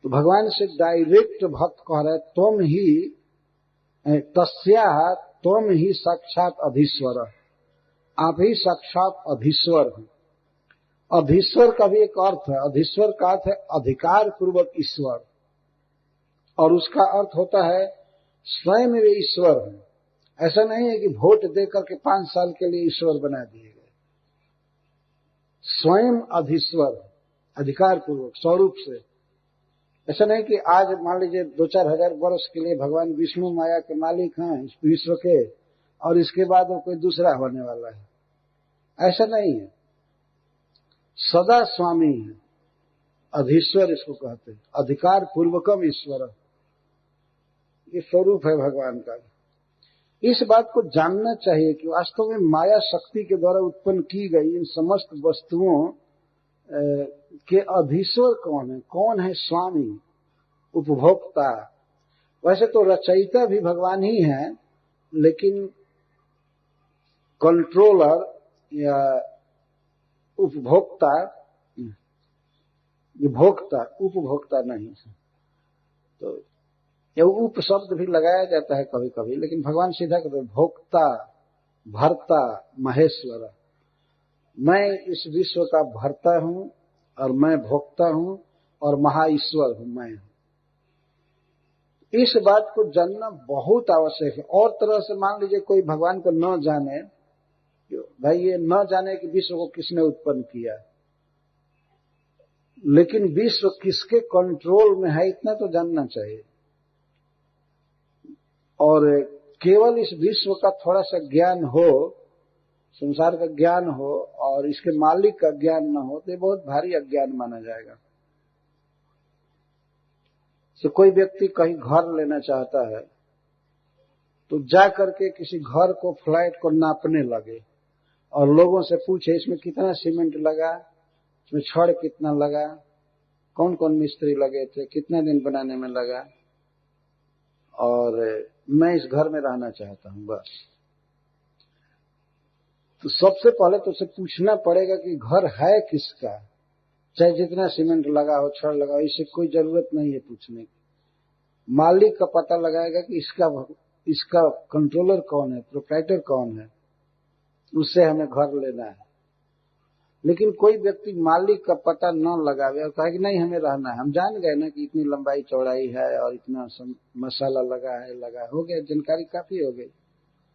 तो भगवान से डायरेक्ट भक्त कह रहे, तुम ही तस्या, तुम ही साक्षात अधीश्वर, आप ही साक्षात अधीश्वर हैं। अधीश्वर का भी एक अर्थ है, अधीश्वर का अर्थ है अधिकार पूर्वक ईश्वर, और उसका अर्थ होता है स्वयं वे ईश्वर हैं। ऐसा नहीं है कि वोट देकर के 5 साल के लिए ईश्वर बना दिए गए। स्वयं अधीश्वर, अधिकार पूर्वक, स्वरूप से। ऐसा नहीं कि आज मान लीजिए 2-4 हजार वर्ष के लिए भगवान विष्णु माया के मालिक हैं इस विश्व के, और इसके बाद वो कोई दूसरा होने वाला है, ऐसा नहीं है। सदा स्वामी है, अधीश्वर इसको कहते हैं, अधिकार पूर्वकम ईश्वर, ये स्वरूप है भगवान का। इस बात को जानना चाहिए कि वास्तव में माया शक्ति के द्वारा उत्पन्न की गई इन समस्त वस्तुओं के अधीश्वर कौन है? कौन है स्वामी, उपभोक्ता? वैसे तो रचयिता भी भगवान ही है, लेकिन कंट्रोलर या उपभोक्ता, ये भोक्ता, उपभोक्ता नहीं है। तो यह उप शब्द भी लगाया जाता है कभी कभी, लेकिन भगवान सीधा कहते हैं भोक्ता, भर्ता, महेश्वर। मैं इस विश्व का भर्ता हूं, और मैं भोक्ता हूं, और महाईश्वर हूं मैं। इस बात को जानना बहुत आवश्यक है। और तरह से मान लीजिए कोई भगवान को न जाने, भाई ये न जाने कि विश्व को किसने उत्पन्न किया, लेकिन विश्व किसके कंट्रोल में है इतना तो जानना चाहिए। और केवल इस विश्व का थोड़ा सा ज्ञान हो, संसार का ज्ञान हो और इसके मालिक का ज्ञान न हो तो ये बहुत भारी अज्ञान माना जाएगा। तो कोई व्यक्ति कहीं घर लेना चाहता है तो जा करके किसी घर को, फ्लैट को नापने लगे और लोगों से पूछे इसमें कितना सीमेंट लगा, इसमें छड़ कितना लगा, कौन कौन मिस्त्री लगे थे, कितने दिन बनाने में लगा, और मैं इस घर में रहना चाहता हूं बस। तो सबसे पहले तो उसे पूछना पड़ेगा कि घर है किसका, चाहे जितना सीमेंट लगा हो, छड़ लगा हो, इससे कोई जरूरत नहीं है पूछने की। मालिक का पता लगाएगा कि इसका कंट्रोलर कौन है, प्रोप्राइटर कौन है, उससे हमें घर लेना है। लेकिन कोई व्यक्ति मालिक का पता न लगावे और कहे कि नहीं हमें रहना है, हम जान गए ना कि इतनी लंबाई चौड़ाई है और इतना मसाला लगा है, हो गया, जानकारी काफी हो गई,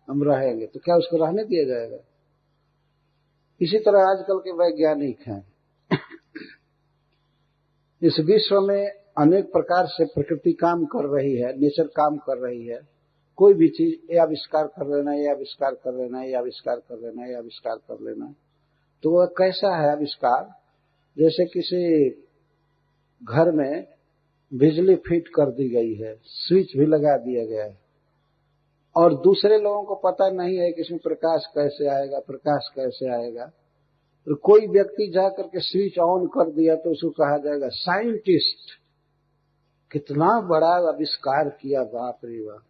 हम रहेंगे, तो क्या उसको रहने दिया जाएगा? इसी तरह आजकल के वैज्ञानिक हैं। इस विश्व में अनेक प्रकार से प्रकृति काम कर रही है, नेचर काम कर रही है। कोई भी चीज ये आविष्कार कर लेना, ये आविष्कार कर लेना, ये आविष्कार कर लेना, ये आविष्कार कर लेना। तो वह कैसा है आविष्कार? जैसे किसी घर में बिजली फिट कर दी गई है, स्विच भी लगा दिया गया है और दूसरे लोगों को पता नहीं है कि इसमें प्रकाश कैसे आएगा, प्रकाश कैसे आएगा। तो कोई व्यक्ति जाकर के स्विच ऑन कर दिया तो उसको कहा जाएगा साइंटिस्ट, कितना बड़ा आविष्कार किया, बाप रे बाप,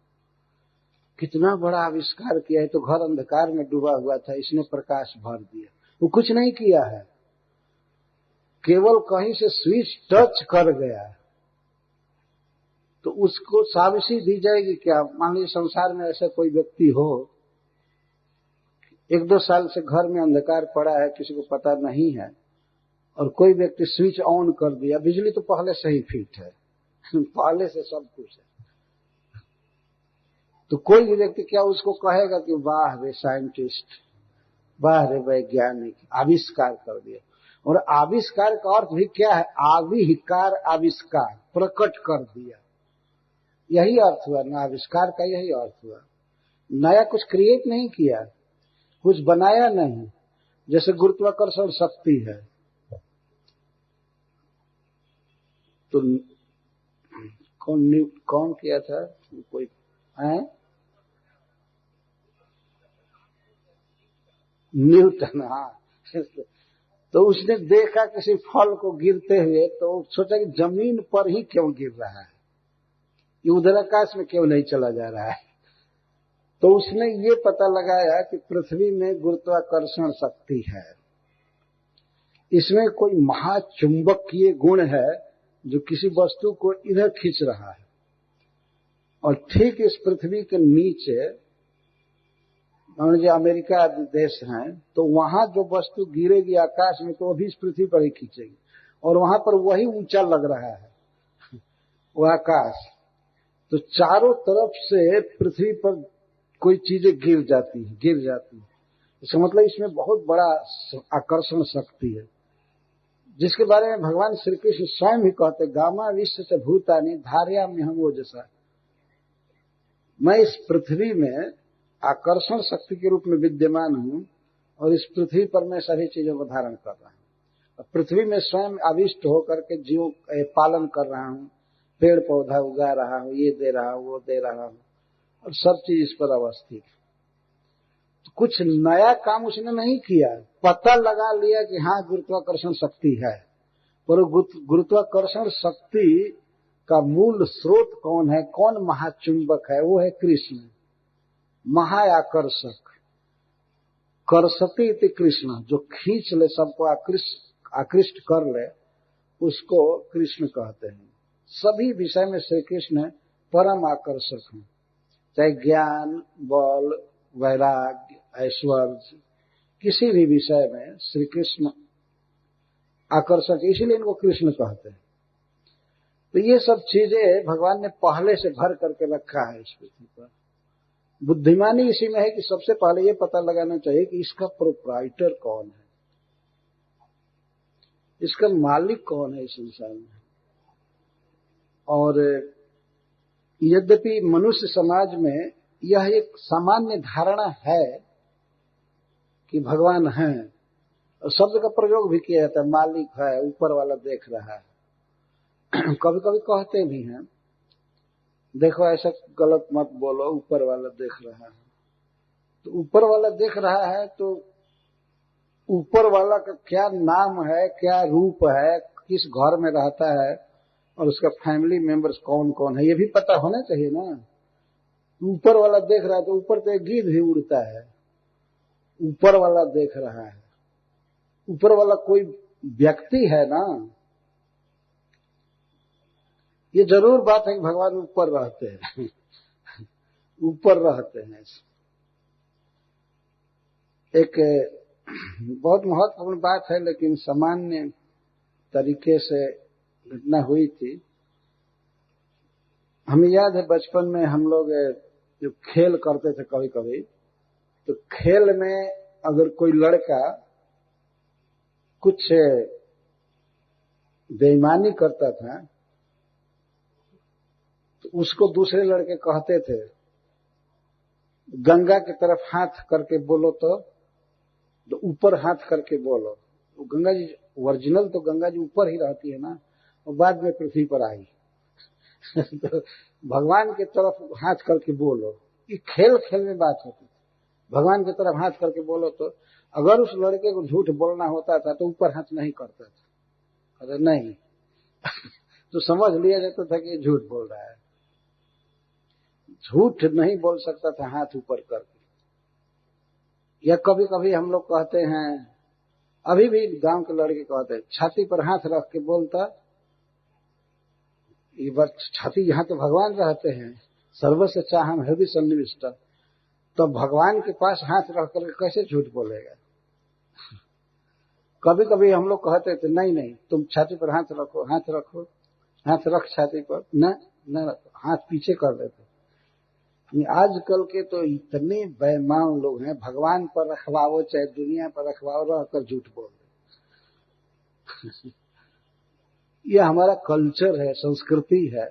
कितना बड़ा आविष्कार किया है। तो घर अंधकार में डूबा हुआ था, इसने प्रकाश भर दिया। वो कुछ नहीं किया है, केवल कहीं से स्विच टच कर गया है। तो उसको शाबाशी दी जाएगी क्या? मान लीजिए संसार में ऐसा कोई व्यक्ति हो, 1-2 साल से घर में अंधकार पड़ा है, किसी को पता नहीं है, और कोई व्यक्ति स्विच ऑन कर दिया, बिजली तो पहले से ही फिट है, पहले से सब कुछ है, तो कोई भी व्यक्ति क्या उसको कहेगा कि वाह रे साइंटिस्ट, वाह रे वैज्ञानिक, आविष्कार कर दिया। और आविष्कार का अर्थ भी क्या है? आविष्कार, आविष्कार, प्रकट कर दिया, यही अर्थ हुआ ना आविष्कार का, यही अर्थ हुआ। नया कुछ क्रिएट नहीं किया, कुछ बनाया नहीं। जैसे गुरुत्वाकर्षण शक्ति है, तो कौन किया था? कोई है? न्यूटन। हाँ, तो उसने देखा किसी फल को गिरते हुए, तो सोचा कि जमीन पर ही क्यों गिर रहा है, ये उधर आकाश में क्यों नहीं चला जा रहा है। तो उसने ये पता लगाया कि पृथ्वी में गुरुत्वाकर्षण शक्ति है, इसमें कोई महाचुंबकीय गुण है जो किसी वस्तु को इधर खींच रहा है, और ठीक इस पृथ्वी के नीचे मान लीजिए अमेरिका आदि देश हैं, तो वहां जो वस्तु गिरेगी आकाश में तो वो भी इस पृथ्वी पर ही खींचेगी, और वहां पर वही ऊंचा लग रहा है वो आकाश। तो चारों तरफ से पृथ्वी पर कोई चीजें गिर जाती है। इसका मतलब इसमें बहुत बड़ा आकर्षण शक्ति है, जिसके बारे में भगवान श्री कृष्ण स्वयं ही कहते, गामा विश्व से भूतानि धारयामि हम वो जैसा, मैं इस पृथ्वी में आकर्षण शक्ति के रूप में विद्यमान हूं और इस पृथ्वी पर मैं सभी चीजों को धारण कर रहा हूं। पृथ्वी में स्वयं आविष्ट होकर के जीव पालन कर रहा हूं, पेड़ पौधा उगा रहा हूं, ये दे रहा हूं, वो दे रहा हूं, और सब चीज इस पर अवस्थित है। तो कुछ नया काम उसने नहीं किया, पता लगा लिया कि हाँ गुरुत्वाकर्षण शक्ति है, पर गुरुत्वाकर्षण शक्ति का मूल स्रोत कौन है, कौन महाचुंबक है? वो है कृष्ण, महाआकर्षक। कर्षति इति कृष्ण, जो खींच ले, सबको आकृष्ट कर ले, उसको कृष्ण कहते हैं। सभी विषय में श्री कृष्ण परम आकर्षक हैं, चाहे ज्ञान, बल, वैराग्य, ऐश्वर्य, किसी भी विषय में श्री कृष्ण आकर्षक, इसीलिए इनको कृष्ण कहते हैं। तो ये सब चीजें भगवान ने पहले से भर करके रखा है इस पृथ्वी पर। बुद्धिमानी इसी में है कि सबसे पहले ये पता लगाना चाहिए कि इसका प्रोप्राइटर कौन है, इसका मालिक कौन है इस संसार में। और यद्यपि मनुष्य समाज में यह एक सामान्य धारणा है कि भगवान है, और शब्द का प्रयोग भी किया जाता है, मालिक है, ऊपर वाला देख रहा है। कभी कभी कहते भी हैं, देखो ऐसा गलत मत बोलो, ऊपर वाला देख रहा है। तो ऊपर वाला देख रहा है तो ऊपर वाला का क्या नाम है, क्या रूप है, किस घर में रहता है, और उसका फैमिली मेंबर्स कौन कौन है, ये भी पता होना चाहिए ना। ऊपर वाला देख रहा है तो ऊपर तो एक गिद्ध भी उड़ता है, ऊपर वाला देख रहा है। ऊपर वाला कोई व्यक्ति है ना। ये जरूर बात है कि भगवान ऊपर रहते हैं ऊपर रहते हैं। एक बहुत महत्वपूर्ण बात है, लेकिन सामान्य तरीके से घटना हुई थी। हमें याद है बचपन में हम लोग जो खेल करते थे कभी कभी, तो खेल में अगर कोई लड़का कुछ बेईमानी करता था तो उसको दूसरे लड़के कहते थे, गंगा की तरफ हाथ करके बोलो तो ऊपर हाथ करके बोलो। तो गंगा जी ओरिजिनल तो गंगा जी ऊपर ही रहती है ना, और बाद में पृथ्वी पर आई तो भगवान की तरफ हाथ करके बोलो। ये खेल खेल में बात होती थी, भगवान की तरफ हाथ करके बोलो। तो अगर उस लड़के को झूठ बोलना होता था तो ऊपर हाथ नहीं करता था, अरे नहीं तो समझ लिया जाता था कि ये झूठ बोल रहा है। झूठ नहीं बोल सकता था हाथ ऊपर करके। या कभी कभी हम लोग कहते हैं, अभी भी गांव के लड़के कहते हैं, छाती पर हाथ रख के बोलता। ये बात छाती, यहां तो भगवान रहते हैं, सर्वस्य चाहम हृदय सन्निविष्ट, तो भगवान के पास हाथ रख करके कैसे झूठ बोलेगा। कभी कभी हम लोग कहते थे, नहीं नहीं तुम छाती पर हाथ रखो, हाथ रखो, हाथ रख छाती पर, न रखो, हाथ पीछे कर देते। आजकल के तो इतने बेईमान लोग हैं, भगवान पर रखवाओ चाहे दुनिया पर रखवाओ, रहकर झूठ बोल रहे यह हमारा कल्चर है, संस्कृति है।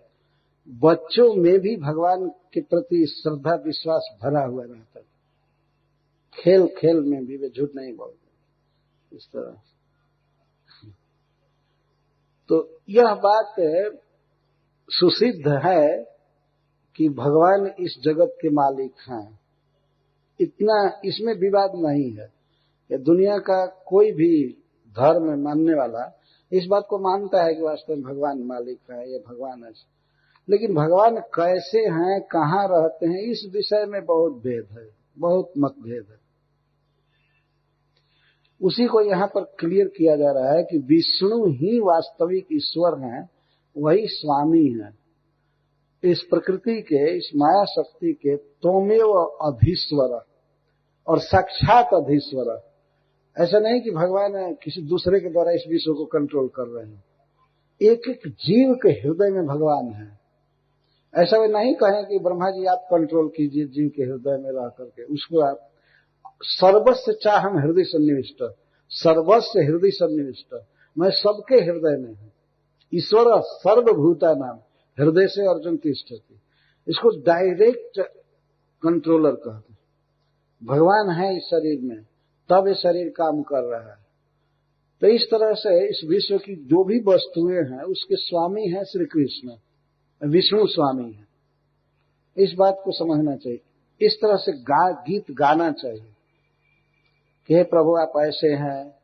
बच्चों में भी भगवान के प्रति श्रद्धा विश्वास भरा हुआ रहता है, खेल खेल में भी वे झूठ नहीं बोलते इस तरह। तो यह बात सुसिद्ध है कि भगवान इस जगत के मालिक हैं, इतना इसमें विवाद नहीं है। कि दुनिया का कोई भी धर्म मानने वाला इस बात को मानता है कि वास्तव में भगवान मालिक है, ये भगवान है। लेकिन भगवान कैसे हैं, कहाँ रहते हैं, इस विषय में बहुत भेद है, बहुत मतभेद है। उसी को यहाँ पर क्लियर किया जा रहा है कि विष्णु ही वास्तविक ईश्वर हैं, वही स्वामी हैं इस प्रकृति के, इस माया शक्ति के। त्वमेव अधीश्वर, और साक्षात अधीश्वर। ऐसा नहीं कि भगवान किसी दूसरे के द्वारा इस विश्व को कंट्रोल कर रहे हैं, एक एक जीव के हृदय में भगवान है। ऐसा वे नहीं कहें कि ब्रह्मा जी आप कंट्रोल कीजिए जीव के हृदय में रह करके, उसको आप सर्वस्व चाहम हृदय सन्निविष्ट, सर्वस्व हृदय सन्निविष्ट, मैं सबके हृदय में हूं। ईश्वर सर्वभूता नाम हृदय से अर्जुन तिष्ठति, इसको डायरेक्ट कंट्रोलर कहते हैं। भगवान है इस शरीर में, तब ये शरीर काम कर रहा है। तो इस तरह से इस विश्व की जो भी वस्तुएं हैं उसके स्वामी हैं श्री कृष्ण, विष्णु स्वामी है। इस बात को समझना चाहिए, इस तरह से गीत गाना चाहिए कि हे प्रभु आप ऐसे हैं,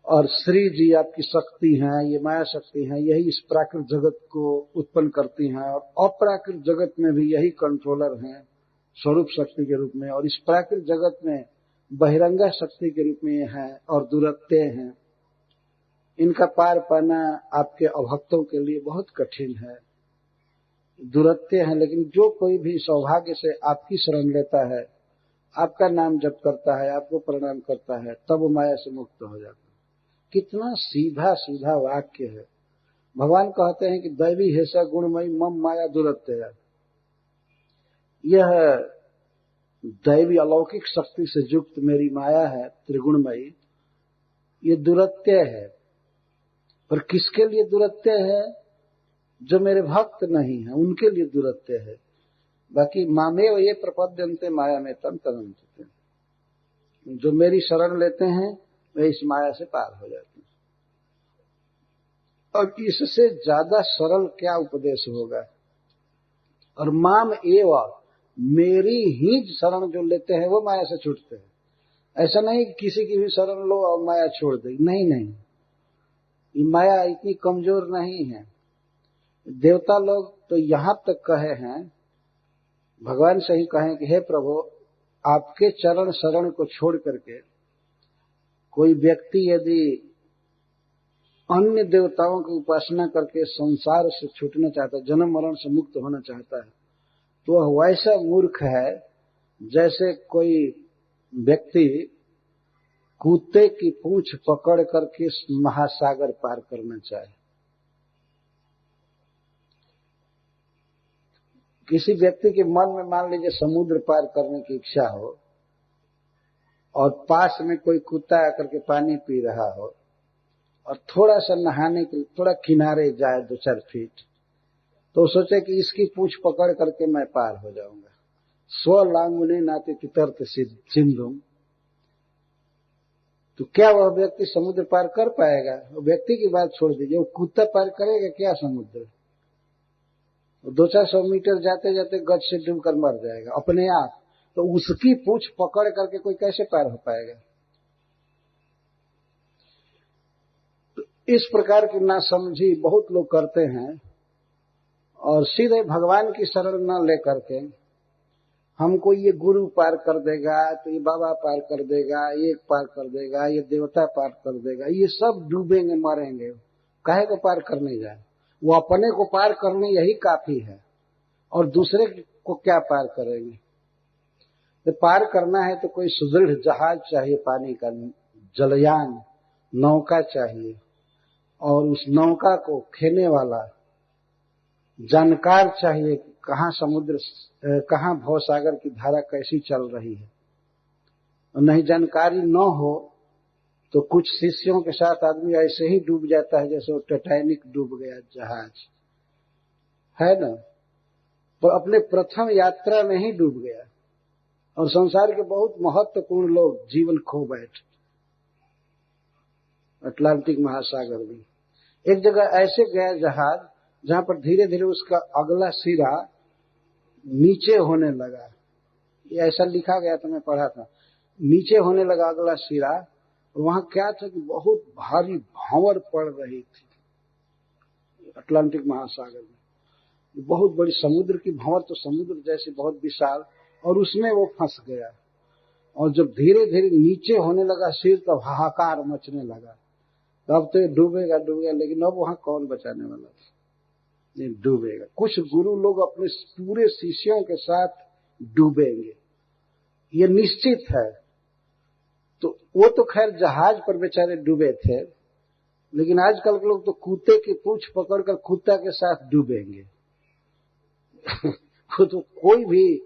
और श्री जी आपकी शक्ति हैं, ये माया शक्ति हैं, यही इस प्राकृत जगत को उत्पन्न करती हैं, और अप्राकृत जगत में भी यही कंट्रोलर हैं स्वरूप शक्ति के रूप में, और इस प्राकृत जगत में बहिरंगा शक्ति के रूप में ये हैं और दुरत्य हैं। इनका पार पाना आपके अभक्तों के लिए बहुत कठिन है, दुरत्य हैं। लेकिन जो कोई भी सौभाग्य से आपकी शरण लेता है, आपका नाम जप करता है, आपको प्रणाम करता है, तब वो माया से मुक्त हो जाता है। कितना सीधा सीधा वाक्य है, भगवान कहते हैं कि दैवी हेसा गुणमयी मम माया दुरत्य, यह दैवी अलौकिक शक्ति से युक्त मेरी माया है त्रिगुणमयी, ये दुरत्य है। पर किसके लिए दुरत्य है? जो मेरे भक्त नहीं है उनके लिए दुरत्य है। बाकी मामेव ये प्रपद्यन्ते माया में तन तरन्ते, जो मेरी शरण लेते हैं वे इस माया से पार हो जाते हैं। और इससे ज्यादा सरल क्या उपदेश होगा। और माम एव, मेरी ही शरण जो लेते हैं वो माया से छूटते हैं। ऐसा नहीं कि किसी की भी शरण लो और माया छोड़ दे, नहीं नहीं, ये माया इतनी कमजोर नहीं है। देवता लोग तो यहां तक कहे हैं, भगवान से ही कहें कि हे प्रभु, आपके चरण शरण को छोड़ करके कोई व्यक्ति यदि अन्य देवताओं की उपासना करके संसार से छूटना चाहता है, जन्म मरण से मुक्त होना चाहता है, तो वह वैसा मूर्ख है जैसे कोई व्यक्ति कुत्ते की पूंछ पकड़ करके महासागर पार करना चाहे। किसी व्यक्ति के मन में मान लीजिए समुद्र पार करने की इच्छा हो और पास में कोई कुत्ता आकर के पानी पी रहा हो और थोड़ा सा नहाने के लिए थोड़ा किनारे जाए 2-4 फीट, तो सोचे कि इसकी पूंछ पकड़ करके मैं पार हो जाऊंगा। स्व लांगुने नाते तितर्थ सिंधु, तो क्या वह व्यक्ति समुद्र पार कर पाएगा? वो व्यक्ति की बात छोड़ दीजिए, वो कुत्ता पार करेगा क्या समुद्र? 200-400 मीटर जाते जाते गज से डूब कर मर जाएगा अपने आप। तो उसकी पूंछ पकड़ करके कोई कैसे पार हो पाएगा? तो इस प्रकार की नासमझी बहुत लोग करते हैं और सीधे भगवान की शरण न लेकर के हमको ये गुरु पार कर देगा, तो ये बाबा पार कर देगा, ये पार कर देगा, ये देवता पार कर देगा, ये सब डूबेंगे मरेंगे, काहे को पार करने जाए? वो अपने को पार करने यही काफी है, और दूसरे को क्या पार करेंगे? तो पार करना है तो कोई सुदृढ़ जहाज चाहिए, पानी का जलयान नौका चाहिए, और उस नौका को खेने वाला जानकार चाहिए, कहां समुद्र, कहां भवसागर की धारा कैसी चल रही है। और नहीं जानकारी न हो तो कुछ शिष्यों के साथ आदमी ऐसे ही डूब जाता है जैसे वो टाइटैनिक डूब गया जहाज, है ना। तो अपने प्रथम यात्रा में ही डूब गया, और संसार के बहुत महत्वपूर्ण लोग जीवन खो बैठे अटलांटिक महासागर में। एक जगह ऐसे गया जहाज जहां पर धीरे धीरे उसका अगला सिरा नीचे होने लगा, ये ऐसा लिखा गया था, मैं पढ़ा था, नीचे होने लगा अगला सिरा। और वहां क्या था कि बहुत भारी भंवर पड़ रही थी अटलांटिक महासागर में, बहुत बड़ी समुद्र की भंवर, तो समुद्र जैसे बहुत विशाल, और उसमें वो फंस गया। और जब धीरे धीरे नीचे होने लगा सिर, तब हाहाकार मचने लगा, अब तो ये डूबेगा डूबेगा, लेकिन अब वहां कौन बचाने वाला था? नहीं, डूबेगा। कुछ गुरु लोग अपने पूरे शिष्यों के साथ डूबेंगे, ये निश्चित है। तो वो तो खैर जहाज पर बेचारे डूबे थे, लेकिन आजकल के लोग तो कुत्ते की पूंछ पकड़कर कुत्ता के साथ डूबेंगे। तो कोई भी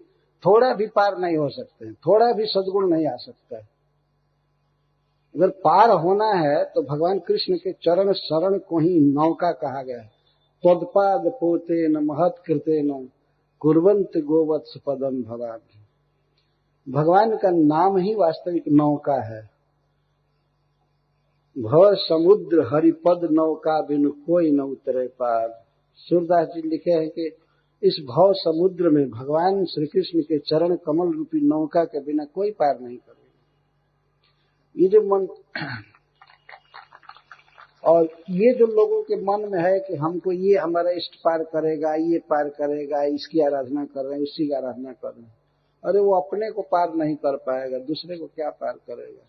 थोड़ा भी पार नहीं हो सकते, थोड़ा भी सद्गुण नहीं आ सकता है। अगर पार होना है तो भगवान कृष्ण के चरण शरण को ही नौका कहा गया है। त्वदपाद पोते न महत कृते न कुर्वंत गोवत्स पदम भवान। भगवान का नाम ही वास्तविक नौका है। भव समुद्र हरिपद नौका बिनु कोई न उतरे पार। सूरदास जी लिखे हैं कि इस भव समुद्र में भगवान श्री कृष्ण के चरण कमल रूपी नौका के बिना कोई पार नहीं करेगा। ये जो मन और ये जो लोगों के मन में है कि हमको ये हमारा इष्ट पार करेगा, ये पार करेगा, इसकी आराधना कर रहे हैं, उसी की आराधना कर रहे हैं, अरे वो अपने को पार नहीं कर पाएगा, दूसरे को क्या पार करेगा?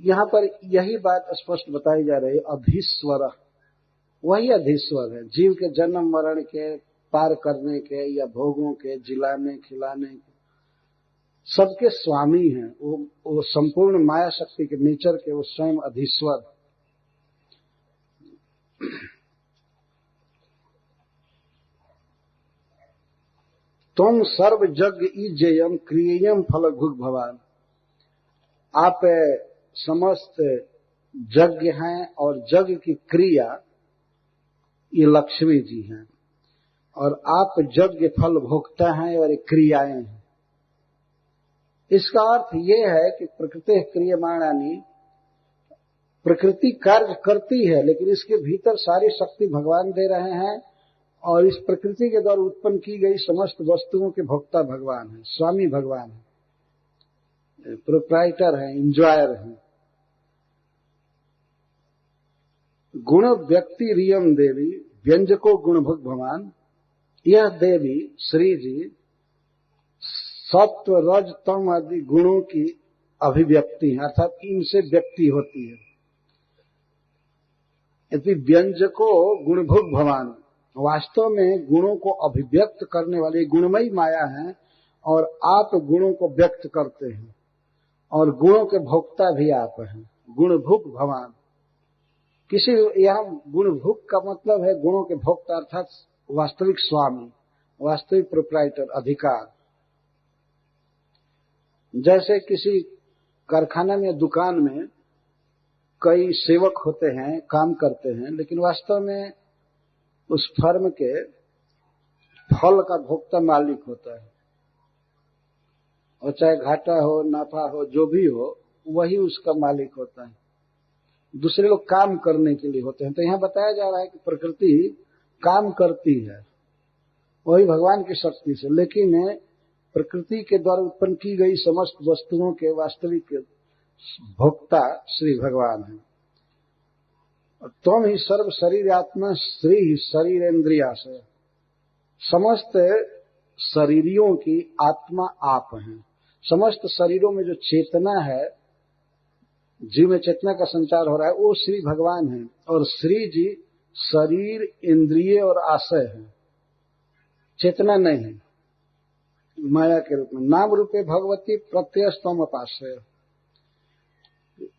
यहाँ पर यही बात स्पष्ट बताई जा रही है। अधीश्वर, वही अधीश्वर है, जीव के जन्म मरण के, पार करने के या भोगों के, जिलाने खिलाने के, सबके स्वामी हैं। वो संपूर्ण माया शक्ति के नेचर के वो स्वयं अधीश्वर। तुम सर्व यज्ञ ईजेयम क्रियेयम फल भुग भवान। आप समस्त यज्ञ हैं और यज्ञ की क्रिया ये लक्ष्मी जी हैं, और आप यज्ञ फल भोगता हैं और क्रियाएं हैं। इसका अर्थ ये है कि प्रकृति क्रियमाणानी, प्रकृति कार्य करती है लेकिन इसके भीतर सारी शक्ति भगवान दे रहे हैं, और इस प्रकृति के द्वारा उत्पन्न की गई समस्त वस्तुओं के भोक्ता भगवान है, स्वामी भगवान है, प्रोप्राइटर है, इंजॉयर है। गुण व्यक्ति रियम देवी व्यंजको गुणभुग भगवान। यह देवी श्री जी सत्व रज तम आदि गुणों की अभिव्यक्ति है, अर्थात इनसे व्यक्ति होती है। यदि व्यंजको गुणभुग भगवान, वास्तव में गुणों को अभिव्यक्त करने वाली गुणमयी माया है, और आप गुणों को व्यक्त करते हैं, और गुणों के भोक्ता भी आप हैं, गुणभुग भगवान। किसी यहां गुणभुग का मतलब है गुणों के भोक्ता, अर्थात वास्तविक स्वामी, वास्तविक प्रोप्राइटर, अधिकार। जैसे किसी कारखाना में, दुकान में कई सेवक होते हैं, काम करते हैं, लेकिन वास्तव में उस फर्म के फल का भोक्ता मालिक होता है, और चाहे घाटा हो नाफा हो जो भी हो, वही उसका मालिक होता है। दूसरे लोग काम करने के लिए होते हैं। तो यहां बताया जा रहा है कि प्रकृति काम करती है वही भगवान की शक्ति से, लेकिन प्रकृति के द्वारा उत्पन्न की गई समस्त वस्तुओं के वास्तविक भोक्ता श्री भगवान है। तुम ही सर्व शरीर आत्मा श्री ही शरीर इंद्रिया से, समस्त शरीरियों की आत्मा आप हैं। समस्त शरीरों में जो चेतना है, जीव में चेतना का संचार हो रहा है, वो श्री भगवान है, और श्री जी शरीर इंद्रिय और आशय है, चेतना नहीं है, माया के रूप में। नाम रूपे भगवती प्रत्ययस्तम अपाश्रय।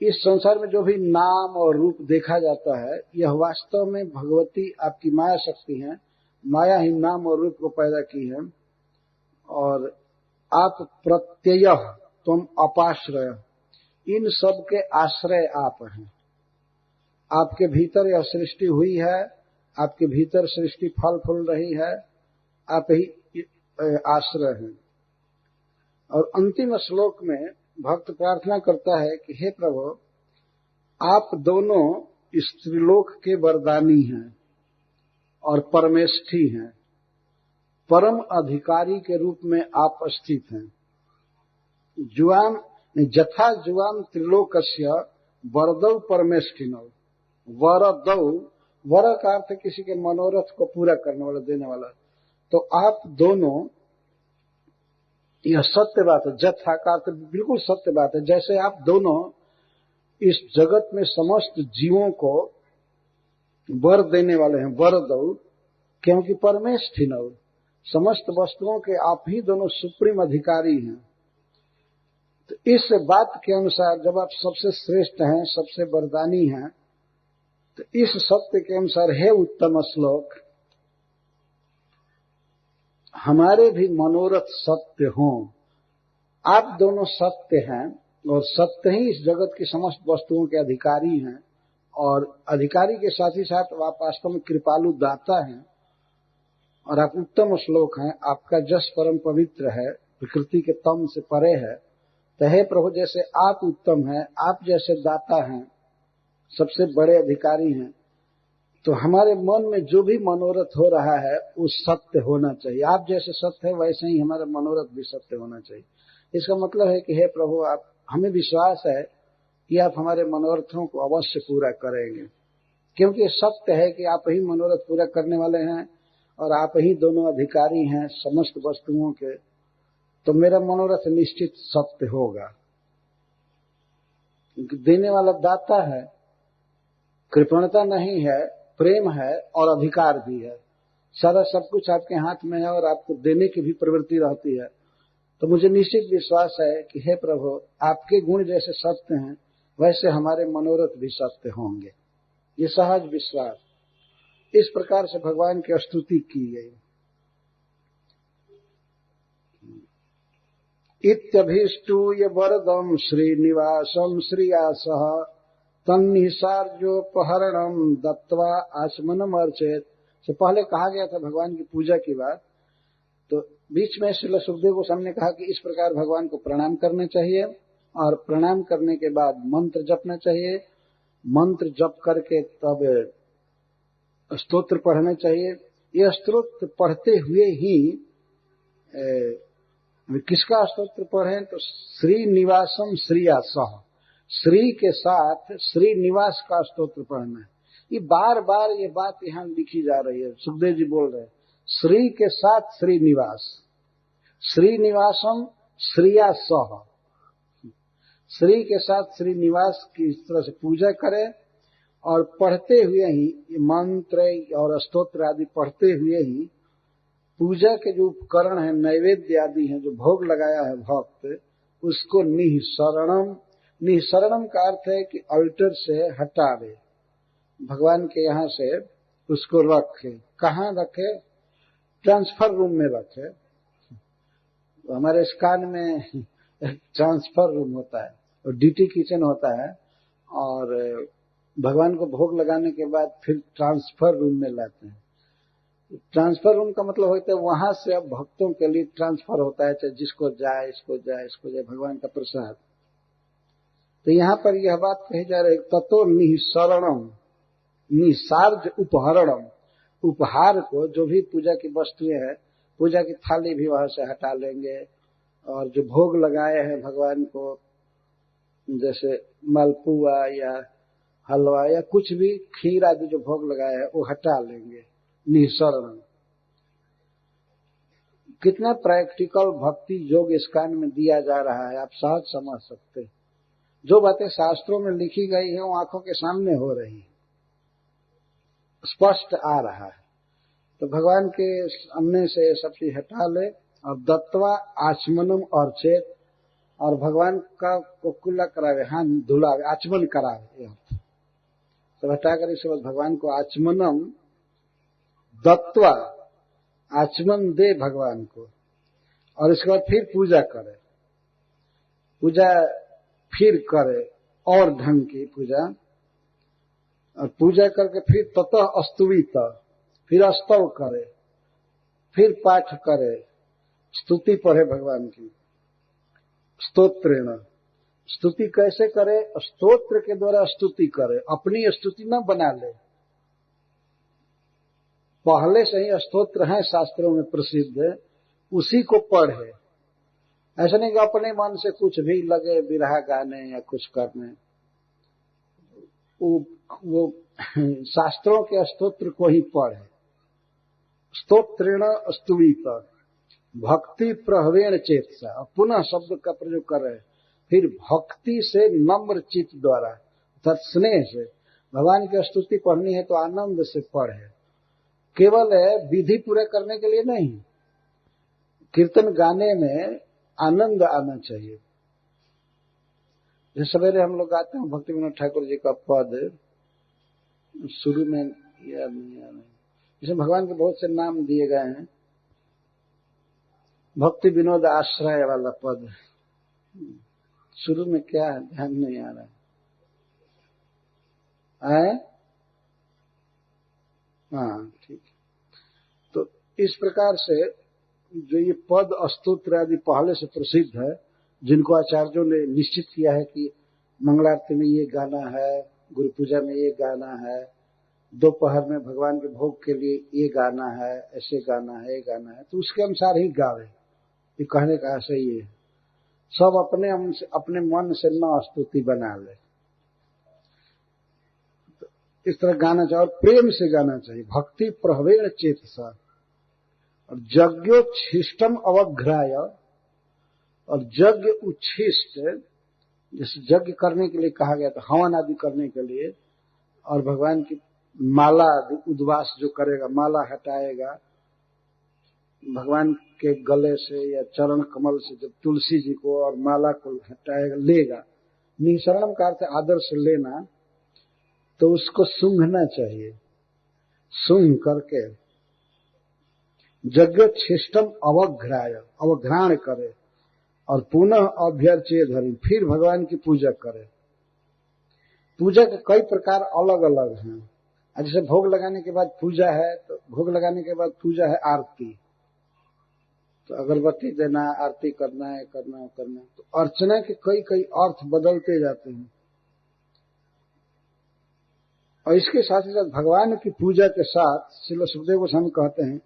इस संसार में जो भी नाम और रूप देखा जाता है, यह वास्तव में भगवती आपकी माया शक्ति है। माया ही नाम और रूप को पैदा की है, और आप प्रत्यय तुम अपाश्रय, इन सब के आश्रय आप हैं। आपके भीतर यह सृष्टि हुई है, आपके भीतर सृष्टि फल फूल रही है, आप ही आश्रय हैं। और अंतिम श्लोक में भक्त प्रार्थना करता है कि हे प्रभु, आप दोनों स्त्रीलोक के वरदानी हैं और परमेष्ठी हैं, परम अधिकारी के रूप में आप स्थित हैं। जुआम जथा जुआम त्रिलोकस्य वरदौ परमेष्ठिनौ। वरदौ, वर का अर्थ किसी के मनोरथ को पूरा करने वाला, देने वाला। तो आप दोनों, यह सत्य बात है, जथा का अर्थ बिल्कुल सत्य बात है। जैसे आप दोनों इस जगत में समस्त जीवों को वर देने वाले हैं, वरदौ, क्योंकि परमेष्ठिनौ, समस्त वस्तुओं के आप ही दोनों सुप्रीम अधिकारी हैं। तो इस बात के अनुसार जब आप सबसे श्रेष्ठ हैं, सबसे वरदानी हैं, तो इस सत्य के अनुसार हे उत्तम श्लोक, हमारे भी मनोरथ सत्य हों। आप दोनों सत्य हैं, और सत्य ही इस जगत की समस्त वस्तुओं के अधिकारी हैं, और अधिकारी के साथ ही साथ आप वास्तव में कृपालु दाता हैं, और आप उत्तम श्लोक हैं। आपका जस परम पवित्र है, प्रकृति के तम से परे है। तो हे प्रभु, जैसे आप उत्तम हैं, आप जैसे दाता हैं, सबसे बड़े अधिकारी हैं, तो हमारे मन में जो भी मनोरथ हो रहा है वो सत्य होना चाहिए। आप जैसे सत्य है, वैसे ही हमारा मनोरथ भी सत्य होना चाहिए। इसका मतलब है कि हे प्रभु, आप, हमें विश्वास है कि आप हमारे मनोरथों को अवश्य पूरा करेंगे, क्योंकि सत्य है कि आप ही मनोरथ पूरा करने वाले हैं, और आप ही दोनों अधिकारी हैं समस्त वस्तुओं के। तो मेरा मनोरथ निश्चित सत्य होगा, क्योंकि देने वाला दाता है, कृपणता नहीं है, प्रेम है और अधिकार भी है। सारा सब कुछ आपके हाथ में है, और आपको देने की भी प्रवृत्ति रहती है। तो मुझे निश्चित विश्वास है कि हे प्रभु, आपके गुण जैसे सत्य हैं, वैसे हमारे मनोरथ भी सत्य होंगे। ये सहज विश्वास। इस प्रकार से भगवान की स्तुति की गई। इत्यभीष्टूय वरदम श्रीनिवासम श्रियासः तन्निसार्योपहरणम दत्वा आचमनमर्चेत। से पहले कहा गया था भगवान की पूजा की बात, तो बीच में श्रील सुखदेव गोस्वामी ने कहा कि इस प्रकार भगवान को प्रणाम करना चाहिए और प्रणाम करने के बाद मंत्र जपना चाहिए, मंत्र जप करके तब स्तोत्र पढ़ना चाहिए। यह स्तोत्र पढ़ते हुए ही किसका स्तोत्र पढ़ें तो श्रीनिवासम श्रियासः, श्री के साथ श्रीनिवास का स्तोत्र पढ़ना है। ये बार बार ये बात यहाँ लिखी जा रही है, सुखदेव जी बोल रहे हैं श्री के साथ श्रीनिवास, श्रीनिवासम श्रियासः, श्री के साथ श्रीनिवास की इस तरह से पूजा करें और पढ़ते हुए ही मंत्र और स्तोत्र आदि पढ़ते हुए ही पूजा के जो उपकरण है, नैवेद्य आदि हैं, जो भोग लगाया है भक्त, उसको निःसरणम, निःसरणम का अर्थ है कि अल्टर से हटावे, भगवान के यहाँ से उसको रखे। कहाँ रखे? ट्रांसफर रूम में रखे। हमारे स्कान में ट्रांसफर रूम होता है और डीटी किचन होता है, और भगवान को भोग लगाने के बाद फिर ट्रांसफर रूम में लाते हैं। ट्रांसफर रूम का मतलब होता है वहां से अब भक्तों के लिए ट्रांसफर होता है, चाहे जिसको जाए, इसको जाए, इसको जाए, भगवान का प्रसाद। तो यहाँ पर यह बात कही जा रही है ततो निःसरणम, निसार्ज उपहरणम, उपहार को, जो भी पूजा की वस्तुएं हैं, पूजा की थाली भी वहां से हटा लेंगे, और जो भोग लगाए हैं भगवान को, जैसे मालपुआ या हलवा या कुछ भी खीर आदि जो भोग लगाए हैं वो हटा लेंगे। निःसरण कितना प्रैक्टिकल भक्ति योग स्कान में दिया जा रहा है, आप सहज समझ सकते हैं। जो बातें शास्त्रों में लिखी गई है वो आंखों के सामने हो रही, स्पष्ट आ रहा है। तो भगवान के सामने से सब चीज हटा ले और दत्वा आचमनम और चेत, और भगवान का कुल्ला करावे, हाथ धुलावे, आचमन करावे, सब हटाकर इस वक्त भगवान को आचमनम दत्वा, आचमन दे भगवान को, और इसके बाद फिर पूजा करे, पूजा फिर करे और ढंग की पूजा, और पूजा करके फिर ततः स्तुवित, फिर स्तव करे, फिर पाठ करे, स्तुति पढ़े भगवान की, स्तोत्रेण। स्तुति कैसे करे? स्तोत्र के द्वारा स्तुति करे, अपनी स्तुति न बना ले। पहले से ही स्तोत्र है शास्त्रों में प्रसिद्ध, उसी को पढ़े। ऐसा नहीं कि अपने मन से कुछ भी लगे बिरहा गाने या कुछ करने, वो शास्त्रों के स्तोत्र को ही पढ़े। स्तोत्रेण स्तुवित भक्ति प्रहवेण चेतसा, पुनः शब्द का प्रयोग कर रहे, फिर भक्ति से नम्र चित्त द्वारा अर्थात स्नेह से भगवान की स्तुति पढ़नी है तो आनंद से पढ़े, केवल विधि पूरे करने के लिए नहीं। कीर्तन गाने में आनंद आना चाहिए। जैसे सवेरे हम लोग गाते हैं भक्ति विनोद ठाकुर जी का पद, शुरू में याद नहीं आ रहा, इसमें भगवान के बहुत से नाम दिए गए हैं। भक्ति विनोद आश्रय वाला पद शुरू में क्या है ध्यान नहीं आ रहा है। हाँ ठीक। तो इस प्रकार से जो ये पद स्तोत्र आदि पहले से प्रसिद्ध है, जिनको आचार्यों ने निश्चित किया है कि मंगलारती में ये गाना है, गुरु पूजा में ये गाना है, दोपहर में भगवान के भोग के लिए ये गाना है, ऐसे गाना है, ये गाना है, तो उसके अनुसार ही गावे। ये कहने का ऐसा ही है, सब अपने मन से न स्तुति बना ले, तो इस तरह गाना चाहिए और प्रेम से गाना चाहिए। भक्ति प्रहवेण चेतसा, और यज्ञोच्छिष्टम अवघ्राय, और यज्ञ उच्छिष्ट, जैसे यज्ञ करने के लिए कहा गया था, हवन आदि करने के लिए, और भगवान की माला आदि उद्वास जो करेगा, माला हटाएगा भगवान के गले से या चरण कमल से, जब तुलसी जी को और माला को हटाएगा, लेगा, निःसरणम का अर्थ आदर से लेना, तो उसको सूंघना चाहिए, सूंघ करके यज्ञोच्छिष्टम अवघ्राय, अवघ्राण करे, और पुनः अभ्यर्च्य धर्म, फिर भगवान की पूजा करे। पूजा के कई प्रकार अलग अलग हैं। जैसे भोग लगाने के बाद पूजा है, तो भोग लगाने के बाद पूजा है आरती, तो अगरबत्ती देना, आरती करना है, करना। तो अर्चना के कई कई अर्थ बदलते जाते हैं। और इसके साथ ही साथ भगवान की पूजा के साथ श्रील सुखदेव गोस्वामी कहते हैं,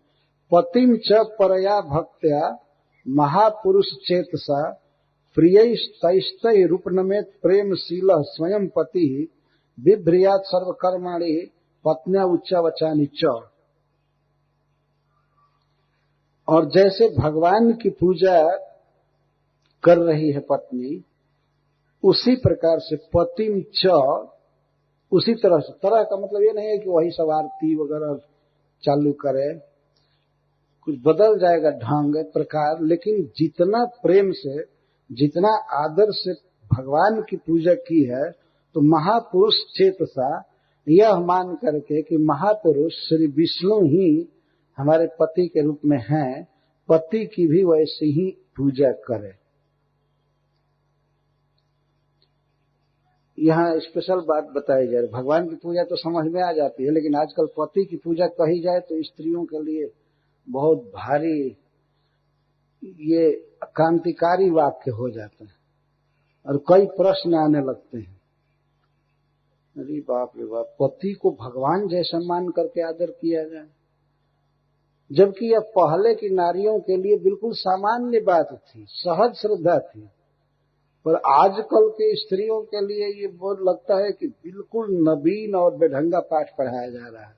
पतिम च परया भक्त्या महापुरुष चेतसा प्रियस्तै रूपनमेत प्रेमशील स्वयं पति बिभ्रियात सर्वकर्माणि पत्न्या उच्चावचानि च। और जैसे भगवान की पूजा कर रही है पत्नी, उसी प्रकार से पतिम च, उसी तरह से, तरह का मतलब ये नहीं है कि वही सब आरती वगैरह चालू करे, कुछ बदल जाएगा ढंग प्रकार, लेकिन जितना प्रेम से, जितना आदर से भगवान की पूजा की है, तो महापुरुष चेतसा, यह मान करके कि महापुरुष श्री विष्णु ही हमारे पति के रूप में हैं, पति की भी वैसे ही पूजा करे। यहाँ स्पेशल बात बताई जाए, भगवान की पूजा तो समझ में आ जाती है, लेकिन आजकल पति की पूजा कही जाए तो स्त्रियों के लिए बहुत भारी, ये क्रांतिकारी वाक्य हो जाता है और कई प्रश्न आने लगते हैं। अरे बाप रे बाप, पति को भगवान जैसा मान करके आदर किया जाए, जबकि यह पहले की नारियों के लिए बिल्कुल सामान्य बात थी, सहज श्रद्धा थी, पर आजकल के स्त्रियों के लिए ये बहुत लगता है कि बिल्कुल नवीन और बेढंगा पाठ पढ़ाया जा रहा है।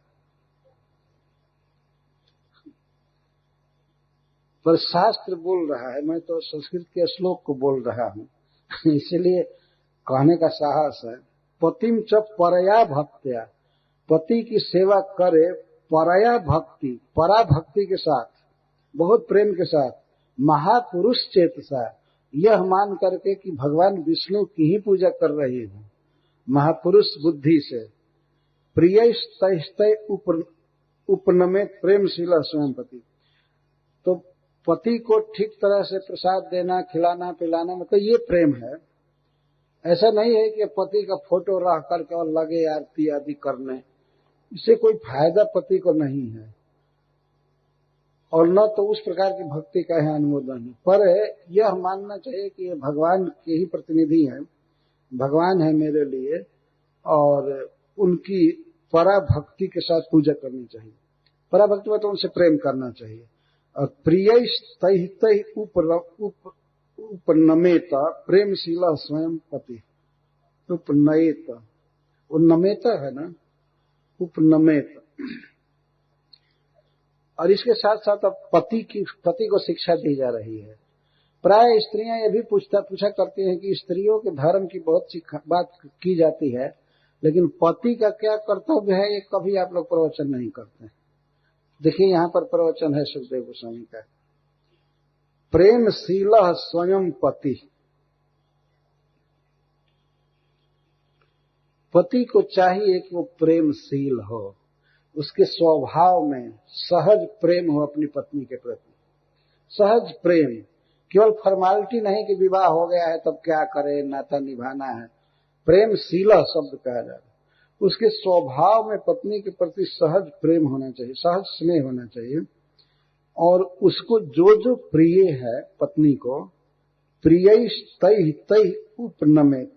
पर शास्त्र बोल रहा है, मैं तो संस्कृत के श्लोक को बोल रहा हूं इसलिए कहने का साहस है। पतिम च परया भक्त्या, पति की सेवा करे परया भक्ति, परा भक्ति के साथ, बहुत प्रेम के साथ, महापुरुष चेतसा, यह मान करके कि भगवान विष्णु की ही पूजा कर रही है महापुरुष बुद्धि से, प्रियस्तै उपनमेत प्रेमशील स्वयं पति, तो पति को ठीक तरह से प्रसाद देना, खिलाना पिलाना, मतलब ये प्रेम है। ऐसा नहीं है कि पति का फोटो रख करके और लगे आरती आदि करने, इससे कोई फायदा पति को नहीं है, और न तो उस प्रकार की भक्ति का है अनुमोदन है। पर यह मानना चाहिए कि ये भगवान के ही प्रतिनिधि हैं, भगवान है मेरे लिए, और उनकी पराभक्ति के साथ पूजा करनी चाहिए। पराभक्ति में तो उनसे प्रेम करना चाहिए। और प्रियस्तै उपनमेत प्रेमशील स्वयं पति, उपनयेत, उन्नमेत है ना, उपनमेत। और इसके साथ साथ अब पति को शिक्षा दी जा रही है। प्राय स्त्रियां ये भी पूछा करती हैं कि स्त्रियों के धर्म की बहुत सी बात की जाती है, लेकिन पति का क्या कर्तव्य है ये कभी आप लोग प्रवचन नहीं करते। देखिए यहाँ पर प्रवचन है सुखदेव गोस्वामी का, प्रेमशील स्वयं पति, पति को चाहिए कि वो प्रेमशील हो, उसके स्वभाव में सहज प्रेम हो अपनी पत्नी के प्रति, सहज प्रेम, केवल फॉर्मेलिटी नहीं कि विवाह हो गया है तब क्या करे, नाता निभाना है। प्रेमशील शब्द कहा जा रहा है, उसके स्वभाव में पत्नी के प्रति सहज प्रेम होना चाहिए, सहज स्नेह होना चाहिए, और उसको जो जो प्रिय है पत्नी को, प्रियस्तै उपनमेत,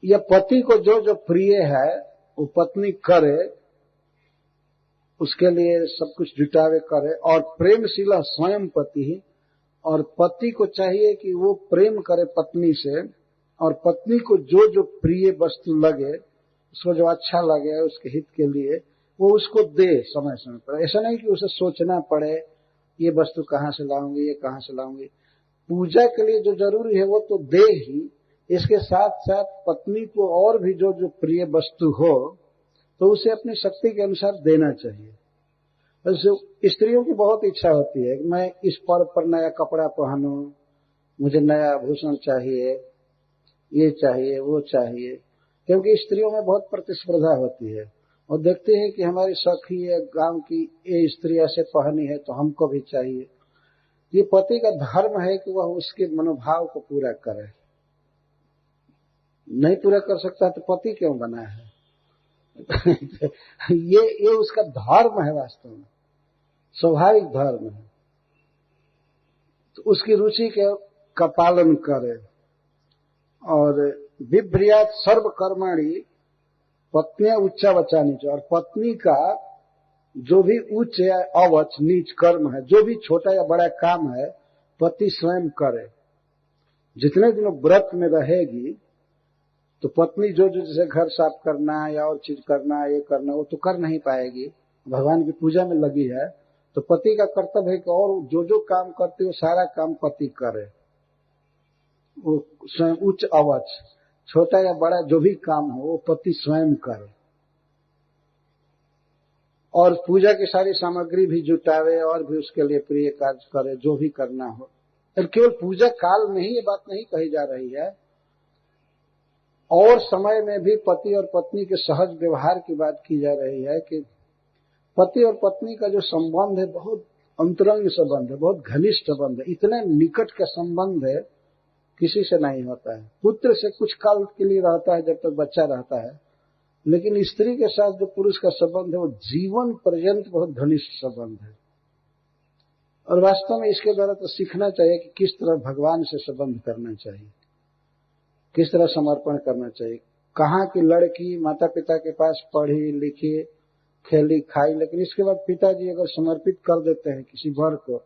या पति को जो जो प्रिय है वो पत्नी करे, उसके लिए सब कुछ जुटावे करे। और प्रेमशील स्वयं पति, और पति को चाहिए कि वो प्रेम करे पत्नी से, और पत्नी को जो जो प्रिय वस्तु लगे, उसको जो अच्छा लगे उसके हित के लिए वो उसको दे समय समय पर। ऐसा नहीं कि उसे सोचना पड़े ये वस्तु कहाँ से लाऊंगी, ये कहाँ से लाऊंगी। पूजा के लिए जो जरूरी है वो तो दे ही, इसके साथ साथ पत्नी को और भी जो जो प्रिय वस्तु हो तो उसे अपनी शक्ति के अनुसार देना चाहिए। वैसे स्त्रियों की बहुत इच्छा होती है कि मैं इस पर्व पर नया कपड़ा पहनूं, मुझे नया आभूषण चाहिए, ये चाहिए वो चाहिए, क्योंकि स्त्रियों में बहुत प्रतिस्पर्धा होती है और देखते हैं कि हमारी सखी है गांव की ये स्त्री ऐसे पहनी है तो हमको भी चाहिए। ये पति का धर्म है कि वह उसके मनोभाव को पूरा करे। नहीं पूरा कर सकता तो पति क्यों बना है? ये उसका धर्म है, वास्तव में स्वाभाविक धर्म है। तो उसकी रुचि का पालन करे। और विभ्रियात सर्व कर्माणी पत्नियां उच्चा बचानी चाहिए। और पत्नी का जो भी उच्च या अवच नीच कर्म है, जो भी छोटा या बड़ा काम है, पति स्वयं करे। जितने दिन व्रत में रहेगी तो पत्नी जो जैसे घर साफ करना या और चीज करना, ये करना, वो तो कर नहीं पाएगी। भगवान की पूजा में लगी है तो पति का कर्तव्य है कि और जो जो काम करती है सारा काम पति करे। वो स्वयं उच्च अवच, छोटा या बड़ा जो भी काम हो वो पति स्वयं करे। और पूजा की सारी सामग्री भी जुटावे और भी उसके लिए प्रिय कार्य करे, जो भी करना हो। और केवल पूजा काल में ही ये बात नहीं कही जा रही है, और समय में भी पति और पत्नी के सहज व्यवहार की बात की जा रही है कि पति और पत्नी का जो संबंध है बहुत अंतरंग संबंध है, बहुत घनिष्ठ संबंध है। इतने निकट का संबंध है किसी से नहीं होता है। पुत्र से कुछ काल के लिए रहता है जब तक बच्चा रहता है, लेकिन स्त्री के साथ जो पुरुष का संबंध है वो जीवन पर्यंत बहुत घनिष्ठ संबंध है। और वास्तव में इसके द्वारा तो सीखना चाहिए कि किस तरह भगवान से संबंध करना चाहिए, किस तरह समर्पण करना चाहिए। कहाँ की लड़की माता पिता के पास पढ़ी लिखी खेली खाई, लेकिन इसके बाद पिताजी अगर समर्पित कर देते हैं किसी वर को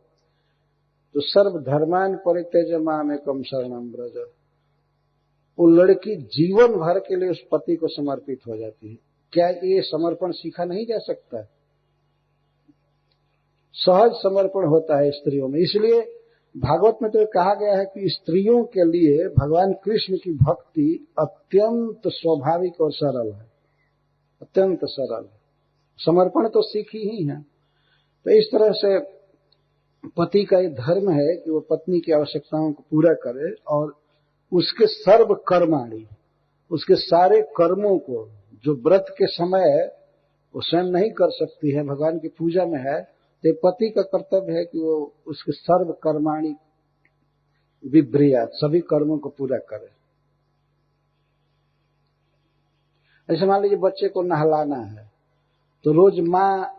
तो सर्व धर्मान परित्यज मामेकम शरणम ब्रज, वो लड़की जीवन भर के लिए उस पति को समर्पित हो जाती है। क्या ये समर्पण सीखा नहीं जा सकता? सहज समर्पण होता है स्त्रियों में। इसलिए भागवत में तो कहा गया है कि स्त्रियों के लिए भगवान कृष्ण की भक्ति अत्यंत स्वाभाविक और सरल है, अत्यंत सरल। समर्पण तो सीखी ही है। तो इस तरह से पति का ये धर्म है कि वो पत्नी की आवश्यकताओं को पूरा करे और उसके सर्व कर्माणी, उसके सारे कर्मों को जो व्रत के समय वो स्वयं नहीं कर सकती है, भगवान की पूजा में है, तो पति का कर्तव्य है कि वो उसके सर्व कर्माणी विभ्रियात, सभी कर्मों को पूरा करे। ऐसे मान लीजिए बच्चे को नहलाना है तो रोज माँ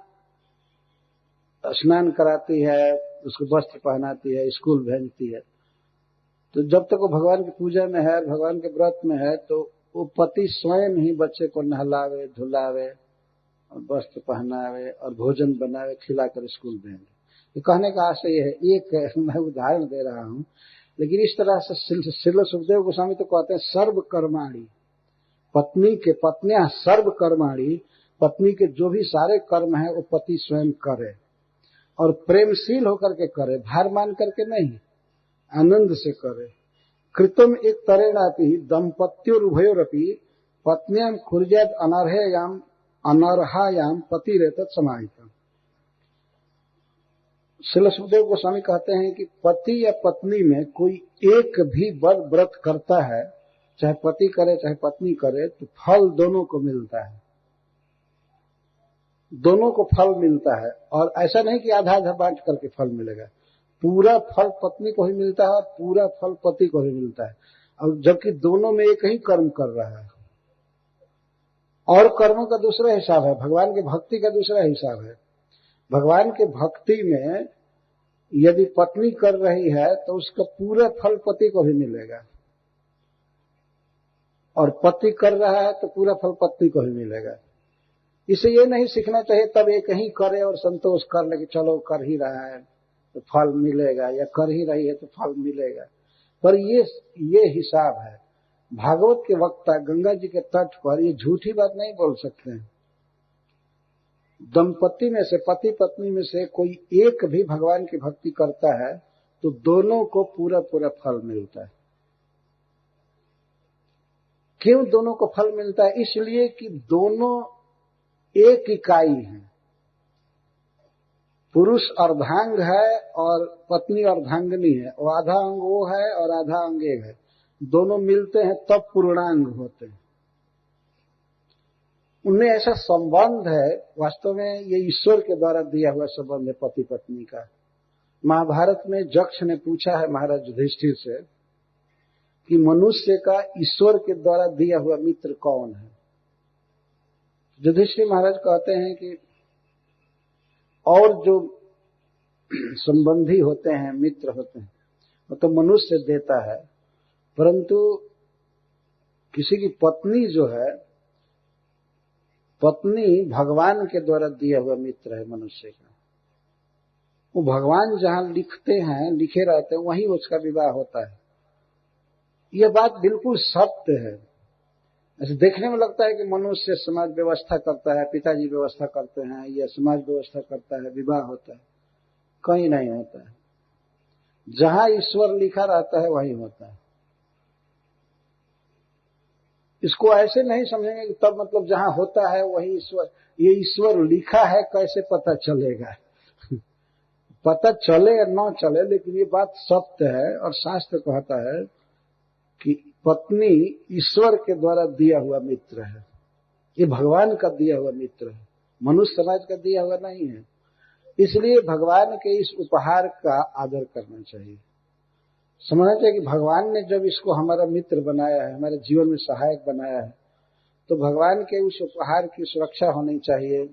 स्नान कराती है, उसको वस्त्र पहनाती है, स्कूल भेजती है। तो जब तक वो भगवान की पूजा में है, भगवान के व्रत में है, तो वो पति स्वयं ही बच्चे को नहलावे धुलावे और वस्त्र पहनावे और भोजन बनावे, खिलाकर स्कूल भेजे। ये कहने का आशय है, एक मैं उदाहरण दे रहा हूं, लेकिन इस तरह से श्रील सुखदेव गोस्वामी तो कहते हैं सर्व कर्माणी, पत्नियां सर्व कर्माणी, पत्नी के जो भी सारे कर्म है वो पति स्वयं करे और प्रेमशील होकर के करे, भार मान करके नहीं, आनंद से करे। कृतम एक तरेणापि दंपत्योरुभयोरपि पत्न्याम खुर्जात अनर्हायाम पति रेतत समाहितम। श्रील सुखदेव गोस्वामी कहते हैं कि पति या पत्नी में कोई एक भी व्रत करता है, चाहे पति करे चाहे पत्नी करे, तो फल दोनों को मिलता है, दोनों को फल मिलता है। और ऐसा नहीं कि आधा आधा बांट करके फल मिलेगा, पूरा फल पत्नी को ही मिलता है, पूरा फल पति को ही मिलता है। और जबकि दोनों में एक ही कर्म कर रहा है। और कर्मों का दूसरा हिसाब है, भगवान की भक्ति का दूसरा हिसाब है। भगवान के भक्ति में यदि पत्नी कर रही है तो उसका पूरा फल पति को भी मिलेगा, और पति कर रहा है तो पूरा फल पत्नी को ही मिलेगा। इसे ये नहीं सीखना चाहिए तब एक ही करे और संतोष कर ले कि चलो कर ही रहा है तो फल मिलेगा, या कर ही रही है तो फल मिलेगा। पर ये हिसाब है। भागवत के वक्ता गंगा जी के तट पर ये झूठी बात नहीं बोल सकते हैं। दंपति में से, पति पत्नी में से कोई एक भी भगवान की भक्ति करता है तो दोनों को पूरा पूरा फल मिलता है। क्यों दोनों को फल मिलता है? इसलिए कि दोनों एक इकाई है। पुरुष अर्धांग है और पत्नी अर्धांगिनी है, और आधा अंग वो है और आधा अंग एक है। दोनों मिलते हैं तब पूर्णांग होते हैं। उनमें ऐसा संबंध है, वास्तव में ये ईश्वर के द्वारा दिया हुआ संबंध है पति पत्नी का। महाभारत में जक्ष ने पूछा है महाराज युधिष्ठिर से कि मनुष्य का ईश्वर के द्वारा दिया हुआ मित्र कौन है। युधिष्ठिर महाराज कहते हैं कि और जो संबंधी होते हैं, मित्र होते हैं, वो तो मनुष्य देता है, परंतु किसी की पत्नी जो है, पत्नी भगवान के द्वारा दिया हुआ मित्र है मनुष्य का। वो भगवान जहां लिखते हैं, लिखे रहते हैं, वहीं उसका विवाह होता है। यह बात बिल्कुल सत्य है। ऐसे देखने में लगता है कि मनुष्य समाज व्यवस्था करता है, पिताजी व्यवस्था करते हैं, या समाज व्यवस्था करता है, विवाह होता है। कहीं नहीं होता है। जहां ईश्वर लिखा रहता है वहीं होता है। इसको ऐसे नहीं समझेंगे कि तब मतलब जहां होता है वही ईश्वर। ये ईश्वर लिखा है, कैसे पता चलेगा? पता चले या न चले, लेकिन ये बात सत्य है। और शास्त्र कहता है कि पत्नी ईश्वर के द्वारा दिया हुआ मित्र है। ये भगवान का दिया हुआ मित्र है, मनुष्य समाज का दिया हुआ नहीं है। इसलिए भगवान के इस उपहार का आदर करना चाहिए। समझना चाहिए कि भगवान ने जब इसको हमारा मित्र बनाया है, हमारे जीवन में सहायक बनाया है, तो भगवान के उस उपहार की सुरक्षा होनी चाहिए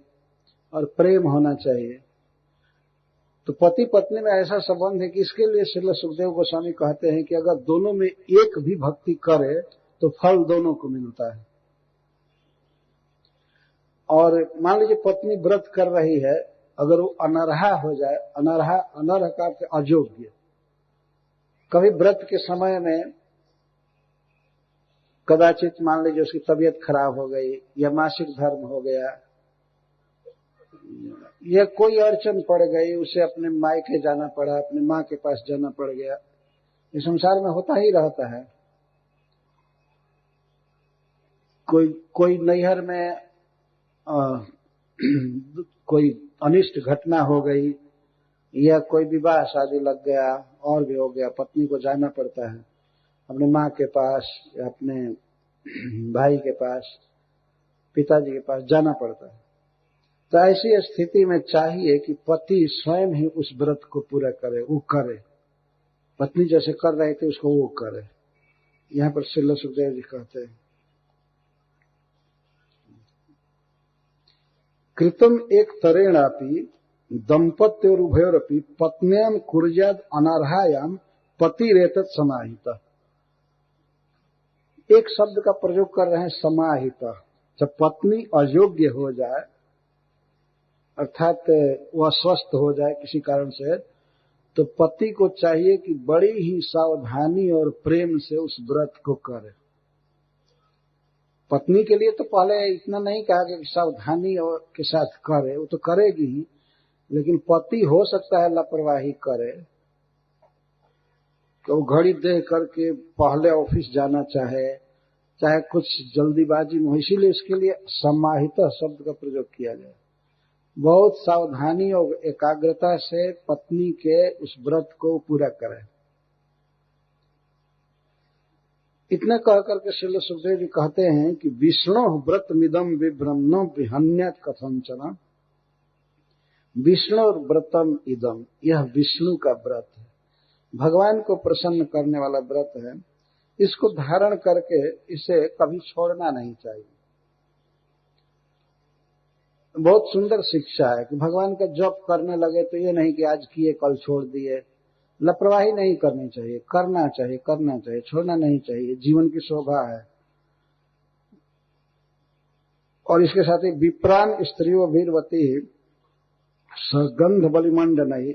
और प्रेम होना चाहिए। तो पति पत्नी में ऐसा संबंध है कि इसके लिए श्रील सुखदेव गोस्वामी कहते हैं कि अगर दोनों में एक भी भक्ति करे तो फल दोनों को मिलता है। और मान लीजिए पत्नी व्रत कर रही है, अगर वो अनर्हा हो जाए, अनर्ह का अर्थ अयोग्य, कभी व्रत के समय में कदाचित मान लीजिए उसकी तबीयत खराब हो गई, या मासिक धर्म हो गया, या कोई अड़चन पड़ गई, उसे अपने मायके जाना पड़ा, अपने माँ के पास जाना पड़ गया। ये संसार में होता ही रहता है। कोई नैहर में कोई अनिष्ट घटना हो गई, या कोई विवाह शादी लग गया, और भी हो गया, पत्नी को जाना पड़ता है अपने माँ के पास या अपने भाई के पास, पिताजी के पास जाना पड़ता है। तो ऐसी स्थिति में चाहिए कि पति स्वयं ही उस व्रत को पूरा करे, वो करे। पत्नी जैसे कर रहे थे उसको वो करे। यहाँ पर श्रील सुखदेव जी कहते हैं, कृतम एक तरेणापि दंपत्योरुभयोरपि पत्न्याम कुर्याद अनर्हायाम पतिरेतत् समाहितः। एक शब्द का प्रयोग कर रहे हैं, समाहितः। जब पत्नी अयोग्य हो जाए, अर्थात वह अस्वस्थ हो जाए किसी कारण से, तो पति को चाहिए कि बड़ी ही सावधानी और प्रेम से उस व्रत को करे। पत्नी के लिए तो पहले इतना नहीं कहा कि सावधानी और के साथ करे, वो तो करेगी ही, लेकिन पति हो सकता है लापरवाही करे, तो घड़ी देख करके पहले ऑफिस जाना चाहे कुछ जल्दीबाजी में हो, इसीलिए इसके लिए समाहित शब्द का प्रयोग किया गया। बहुत सावधानी और एकाग्रता से पत्नी के उस व्रत को पूरा करें। इतना कह करके श्रील सुखदेव जी कहते हैं कि विष्णु व्रत मिदम विभ्रमणो विहन्यत कथंचन। विष्णु व्रतम इदम, यह विष्णु का व्रत है, भगवान को प्रसन्न करने वाला व्रत है। इसको धारण करके इसे कभी छोड़ना नहीं चाहिए। बहुत सुंदर शिक्षा है कि भगवान का जप करने लगे तो ये नहीं कि आज किए कल छोड़ दिए। लापरवाही नहीं करनी चाहिए, करना चाहिए, करना चाहिए, छोड़ना नहीं चाहिए। जीवन की शोभा है। और इसके साथ ही विप्रान स्त्रियों वीरवती सगंध बलिमंडनई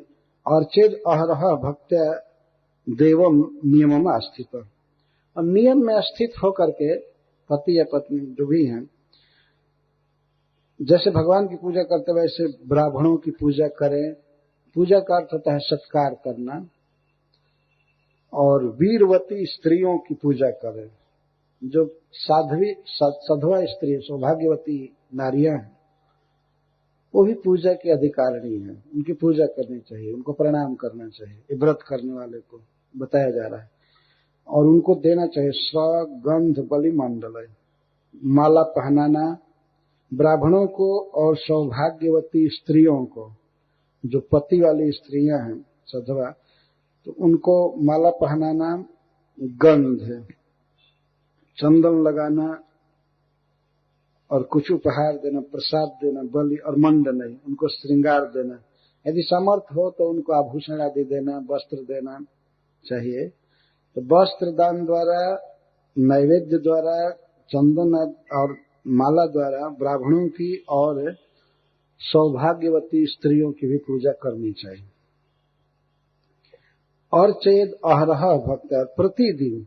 अर्चेद अहरह भक्त्या देवम नियम स्थित। और नियम में स्थित होकर के पति या पत्नी जो भी हैं, जैसे भगवान की पूजा करते वैसे ब्राह्मणों की पूजा करें। पूजा का अर्थ होता है सत्कार करना। और वीरवती स्त्रियों की पूजा करें, जो साधवा स्त्री, सौभाग्यवती नारियां हैं, वो भी पूजा की अधिकारिणी है। उनकी पूजा करनी चाहिए, उनको प्रणाम करना चाहिए। व्रत करने वाले को बताया जा रहा है। और उनको देना चाहिए स्वगंध बलि मंडल, माला पहनाना ब्राह्मणों को और सौभाग्यवती स्त्रियों को, जो पति वाली स्त्रियां हैं सधवा, तो उनको माला पहनाना, गंध, चंदन लगाना और कुछ उपहार देना, प्रसाद देना, बलि और मंडन, उनको श्रृंगार देना। यदि समर्थ हो तो उनको आभूषण आदि देना, वस्त्र देना चाहिए। तो वस्त्र दान द्वारा, नैवेद्य द्वारा, चंदन और माला द्वारा ब्राह्मणों की और सौभाग्यवती स्त्रियों की भी पूजा करनी चाहिए। और चेद अहरह भक्त, प्रतिदिन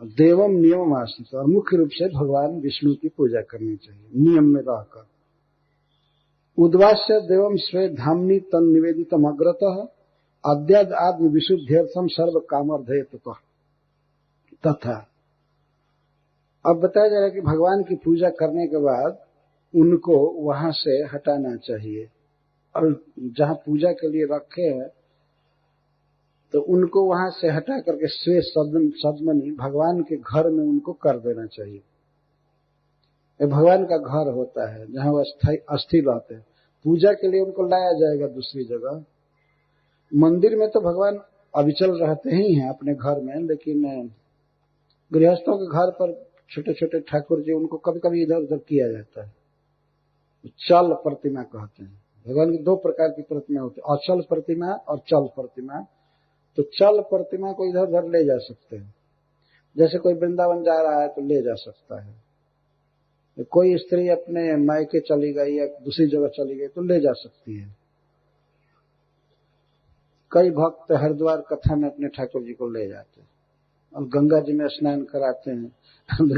देवम नियम आश्रित, और मुख्य रूप से भगवान विष्णु की पूजा करनी चाहिए नियम में रहकर। उद्वास्य देवम स्वे धामनी तन निवेदितम अग्रतः अद्याद आत्म विशुद्ध्यर्थम सर्व कामर्धयत तथा। अब बताया जा रहा है कि भगवान की पूजा करने के बाद उनको वहां से हटाना चाहिए, और जहां पूजा के लिए रखे हैं तो उनको वहां से हटा करके स्वे सदमनी, भगवान के घर में उनको कर देना चाहिए। ये भगवान का घर होता है जहां वो अस्थिर रहते हैं। पूजा के लिए उनको लाया जाएगा दूसरी जगह। मंदिर में तो भगवान अविचल रहते ही हैं अपने घर में, लेकिन गृहस्थों के घर पर छोटे छोटे ठाकुर जी, उनको कभी कभी इधर उधर किया जाता है। चल प्रतिमा कहते हैं। भगवान की दो प्रकार की प्रतिमा होती है, अचल प्रतिमा और चल प्रतिमा। तो चल प्रतिमा को इधर उधर ले जा सकते हैं, जैसे कोई वृंदावन जा रहा है तो ले जा सकता है। कोई स्त्री अपने मायके चली गई या दूसरी जगह चली गई तो ले जा सकती है। कई भक्त हरिद्वार कथा में अपने ठाकुर जी को ले जाते हैं और गंगा जी में स्नान कराते हैं।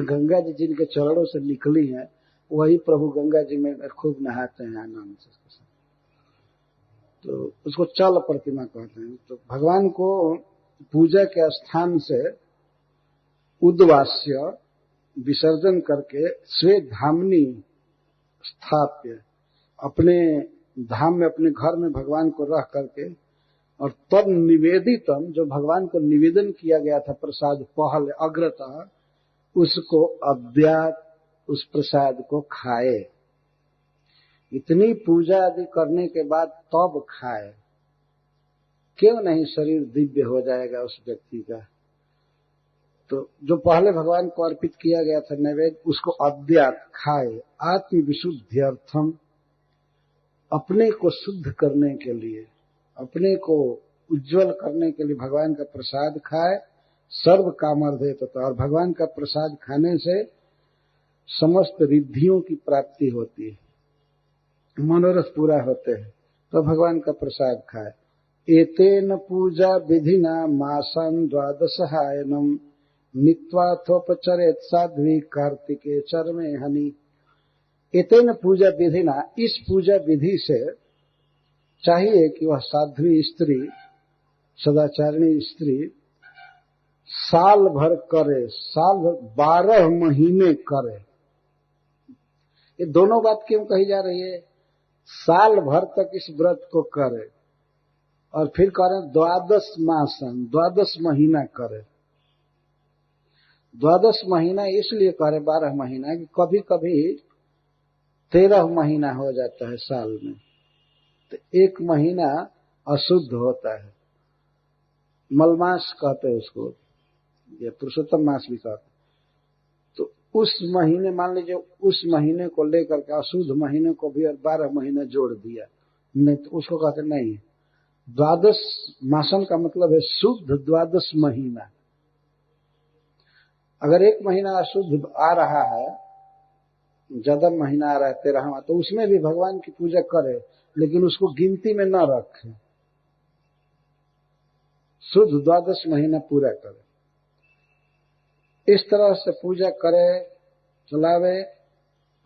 गंगा जी जिनके चरणों से निकली हैं वही प्रभु गंगा जी में खूब नहाते हैं आनंद से। तो उसको चल प्रतिमा कहते हैं। तो भगवान को पूजा के स्थान से उद्वास्य विसर्जन करके स्वे धामनी स्थाप्य, अपने धाम में, अपने घर में भगवान को रह करके, और तद निवेदितम, जो भगवान को निवेदन किया गया था प्रसाद पहले अग्रतः, उसको अव्यात, उस प्रसाद को खाए। इतनी पूजा आदि करने के बाद तब खाए। क्यों नहीं, शरीर दिव्य हो जाएगा उस व्यक्ति का। तो जो पहले भगवान को अर्पित किया गया था नैवेद्य, उसको अव्यात खाए। आत्म विशुद्ध्यर्थम, अपने को शुद्ध करने के लिए, अपने को उज्जवल करने के लिए भगवान का प्रसाद खाए। सर्व कामार्धे तथा, और भगवान का प्रसाद खाने से समस्त रिद्धियों की प्राप्ति होती है, मनोरथ पूरा होते हैं। तो भगवान का प्रसाद खाए। एतेन पूजा विधिना मासं द्वादशहायनम नित्वाथोपचरेत साध्वी कार्तिके चरमे हनि। एतेन पूजा विधिना, इस पूजा विधि से चाहिए कि वह साध्वी स्त्री, सदाचारिणी स्त्री साल भर करे, साल भर 12 महीने करे। ये दोनों बात क्यों कही जा रही है? साल भर तक इस व्रत को करे, और फिर करें 12 मासन, 12 महीना करे। 12 महीना इसलिए करे, 12 महीना, कि कभी कभी 13 महीना हो जाता है साल में, तो एक महीना अशुद्ध होता है। मलमास कहते हैं उसको, ये पुरुषोत्तम मास भी कहते हैं। तो उस महीने, मान लीजिए उस महीने को लेकर के अशुद्ध महीने को भी और 12 महीने जोड़ दिया, नहीं तो उसको कहते नहीं। 12 मासन का मतलब है शुद्ध 12 महीना। अगर एक महीना अशुद्ध आ रहा है, ज्यादा महीना आ रहा है 13वां, तो उसमें भी भगवान की पूजा करे, लेकिन उसको गिनती में न रखे, शुद्ध 12 महीना पूरा करे। इस तरह से पूजा करे, चलावे।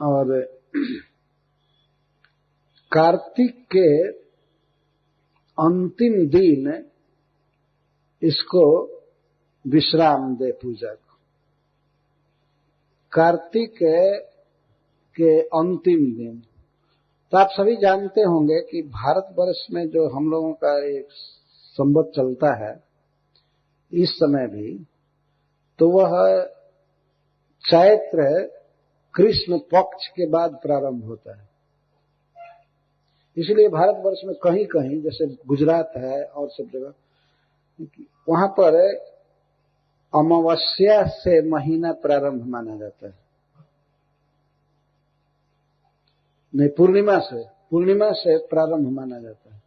और कार्तिक के अंतिम दिन इसको विश्राम दे पूजा को। कार्तिक के अंतिम दिन, तो आप सभी जानते होंगे कि भारतवर्ष में जो हम लोगों का एक संवत चलता है इस समय भी, तो वह चैत्र कृष्ण पक्ष के बाद प्रारंभ होता है। इसलिए भारतवर्ष में कहीं कहीं जैसे गुजरात है और सब जगह वहां पर अमावस्या से महीना प्रारंभ माना जाता है। नहीं, पूर्णिमा से प्रारंभ माना जाता है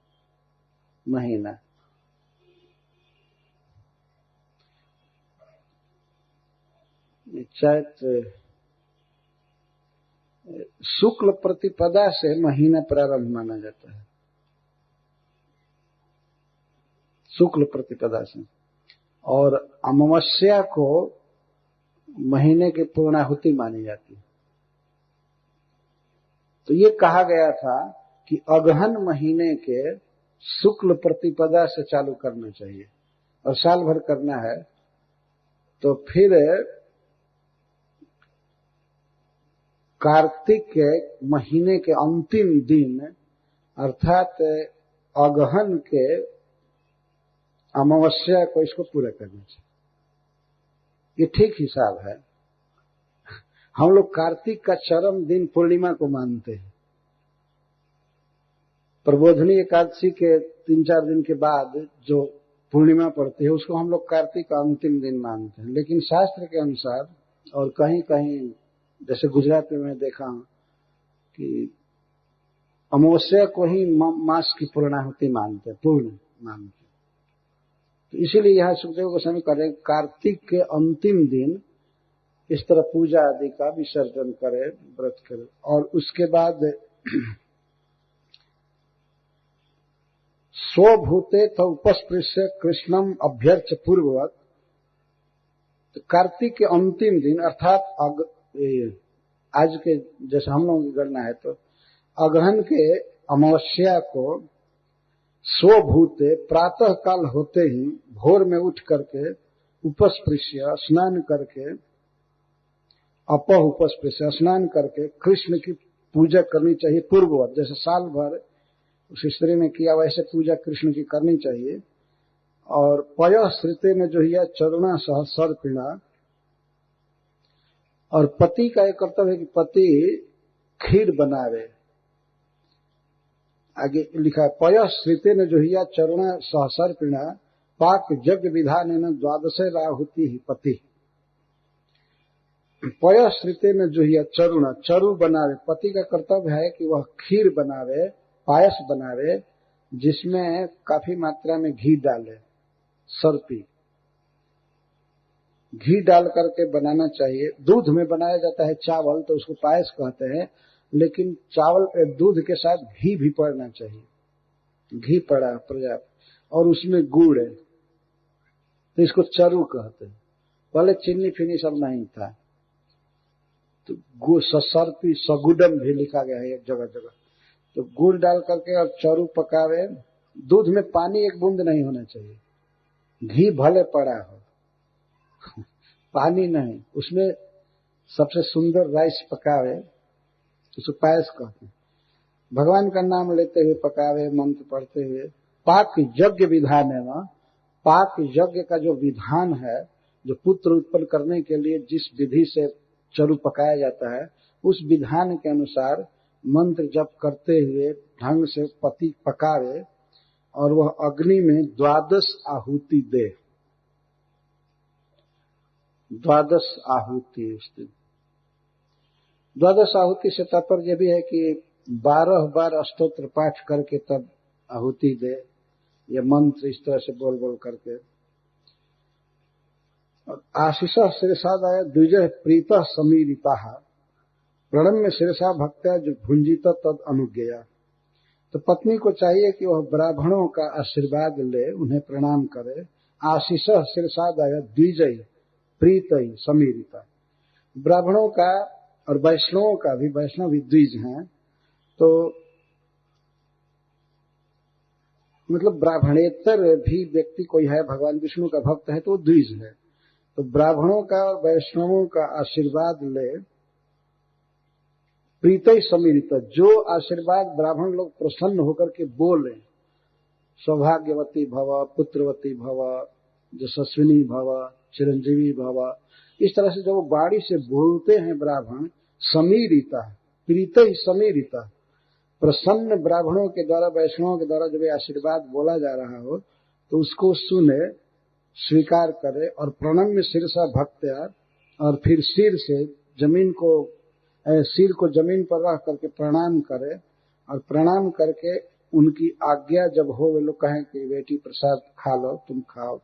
महीना। चैत्र शुक्ल प्रतिपदा से महीना प्रारंभ माना जाता है, शुक्ल प्रतिपदा से। और अमावस्या को महीने की पूर्णाहुति मानी जाती है। तो ये कहा गया था कि अगहन महीने के शुक्ल प्रतिपदा से चालू करना चाहिए और साल भर करना है। तो फिर कार्तिक के महीने के अंतिम दिन अर्थात अगहन के अमावस्या को इसको पूरा करना चाहिए। ये ठीक हिसाब है। हम लोग कार्तिक का चरम दिन पूर्णिमा को मानते हैं। प्रबोधनी एकादशी के 3-4 दिन के बाद जो पूर्णिमा पड़ती है उसको हम लोग कार्तिक का अंतिम दिन मानते हैं। लेकिन शास्त्र के अनुसार और कहीं कहीं जैसे गुजरात में मैं देखा हूं कि अमावस्या को ही मास की पूर्णाहुति मानते हैं, पूर्ण मानते हैं। तो इसीलिए यहां सुखदेव गोस्वामी करें कार्तिक के अंतिम दिन इस तरह पूजा आदि का विसर्जन करे, व्रत करे। और उसके बाद स्वभूते तो उपस्पृश्य कृष्णम अभ्यर्च पूर्ववत, तो कार्तिक के अंतिम दिन अर्थात आज के जैसे हम लोगों की गणना है तो अगहन के अमावस्या को स्वभूते प्रातः काल होते ही भोर में उठ करके उपस्पृश्य स्नान करके अपह उपस्पृश्य स्नान करके कृष्ण की पूजा करनी चाहिए पूर्ववत। जैसे साल भर उस स्त्री ने किया वैसे पूजा कृष्ण की करनी चाहिए। और पयः श्रुते में जो है चरुणा सह सर्पिणा, और पति का एक कर्तव्य है कि पति खीर बनावे। आगे लिखा है पयः श्रुते ने जो है चरुणा सह सर्पिणा पाक यज्ञ विधान न द्वादशे राहुति ही पति। पयः श्रुते में जो है चरु बनावे, पति का कर्तव्य है कि वह खीर बनावे, पायस बनावे जिसमें काफी मात्रा में घी डाले, सर्पी घी डाल करके बनाना चाहिए। दूध में बनाया जाता है चावल तो उसको पायस कहते हैं, लेकिन चावल दूध के साथ घी भी पड़ना चाहिए, घी पड़ा पर्याप्त, और उसमें गुड़ है तो इसको चरु कहते हैं। पहले चीनी फिनी सब नहीं था तो गुड़ सर्पी सगुडम भी लिखा गया है एक जगह जगह। तो गुड़ डाल करके और चरु पकावे। दूध में पानी एक बूंद नहीं होना चाहिए, घी भले पड़ा हो पानी नहीं। उसमें सबसे सुंदर राइस पकावे, उसको पायस कहते हैं। भगवान का नाम लेते हुए पकावे, मंत्र पढ़ते हुए। पाक यज्ञ विधान है ना, पाक यज्ञ का जो विधान है, जो पुत्र उत्पन्न करने के लिए जिस विधि से चरु पकाया जाता है उस विधान के अनुसार मंत्र जप करते हुए ढंग से पति पकावे और वह अग्नि में 12 आहुति दे। 12 आहुति, 12 आहुति से तात्पर्य भी है कि 12 बार स्तोत्र पाठ करके तब आहुति दे, यह मंत्र इस तरह से बोल बोल करके। आशीष शिरसादाय द्विजः प्रीतः समीरिता प्रणम्य शिरसा भक्त्या जो भुंजित तद अनुज्ञया। तो पत्नी को चाहिए कि वह ब्राह्मणों का आशीर्वाद ले, उन्हें प्रणाम करे। आशीष शिरसादाय द्विजय प्रीतय समीरिता, ब्राह्मणों का और वैष्णवों का भी, वैष्णव भी द्विज हैं, तो मतलब ब्राह्मणेतर भी व्यक्ति कोई है भगवान विष्णु का भक्त है तो वो द्विज है। तो ब्राह्मणों का और वैष्णवों का आशीर्वाद ले, प्रीतय समीरित, जो आशीर्वाद ब्राह्मण लोग प्रसन्न होकर के बोले, सौभाग्यवती भव, पुत्रवती भव, यशस्विनी भव, चिरंजीवी भव, इस तरह से जब वो वाणी से बोलते हैं ब्राह्मण समीरिता, प्रीत ही समीरिता, प्रसन्न ब्राह्मणों के द्वारा, वैष्णवों के द्वारा जब ये आशीर्वाद बोला जा रहा हो तो उसको सुने, स्वीकार करे और प्रणम्य शीर्षा भक्त्या, और फिर सिर को जमीन पर रख करके प्रणाम करे, और प्रणाम करके उनकी आज्ञा जब हो, वे लोग कहें कि बेटी प्रसाद खा लो, तुम खाओ,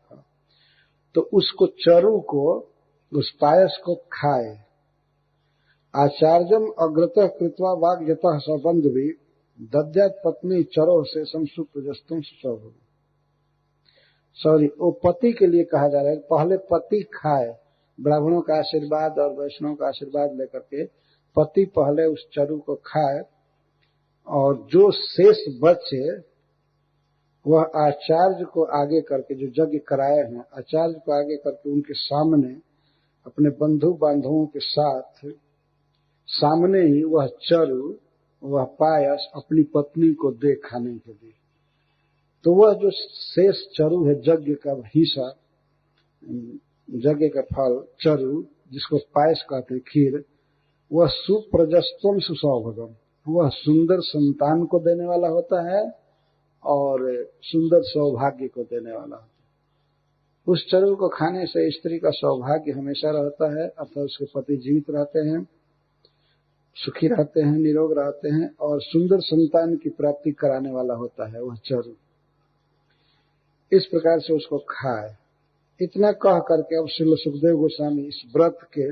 तो उसको चरु को, उस पायस को खाए। आचार्यम अग्रतः कृत्वा वाग्यतः सबंध भी दद्यात पत्नी चरो से संसुप्रजस्तुम सुसौभ। सॉरी, वो पति के लिए कहा जा रहा है, पहले पति खाए, ब्राह्मणों का आशीर्वाद और वैष्णव का आशीर्वाद लेकर के पति पहले उस चरु को खाए, और जो शेष बचे वह आचार्य को आगे करके, जो यज्ञ कराए हैं आचार्य को आगे करके उनके सामने, अपने बंधु बांधवों के साथ सामने ही वह चरु, वह पायस अपनी पत्नी को दे खाने के लिए। तो वह जो शेष चरु है, यज्ञ का हिस्सा, यज्ञ का फल चरु, जिसको पायस कहते हैं, खीर, वह सुप्रजस्तम सुसौभगम, वह सुंदर संतान को देने वाला होता है और सुंदर सौभाग्य को देने वाला होता है। उस चरु को खाने से स्त्री का सौभाग्य हमेशा रहता है, अर्थात उसके पति जीवित रहते हैं, सुखी रहते हैं, निरोग रहते हैं, और सुंदर संतान की प्राप्ति कराने वाला होता है वह चरु। इस प्रकार से उसको खाए। इतना कह करके अब श्री सुखदेव गोस्वामी इस व्रत के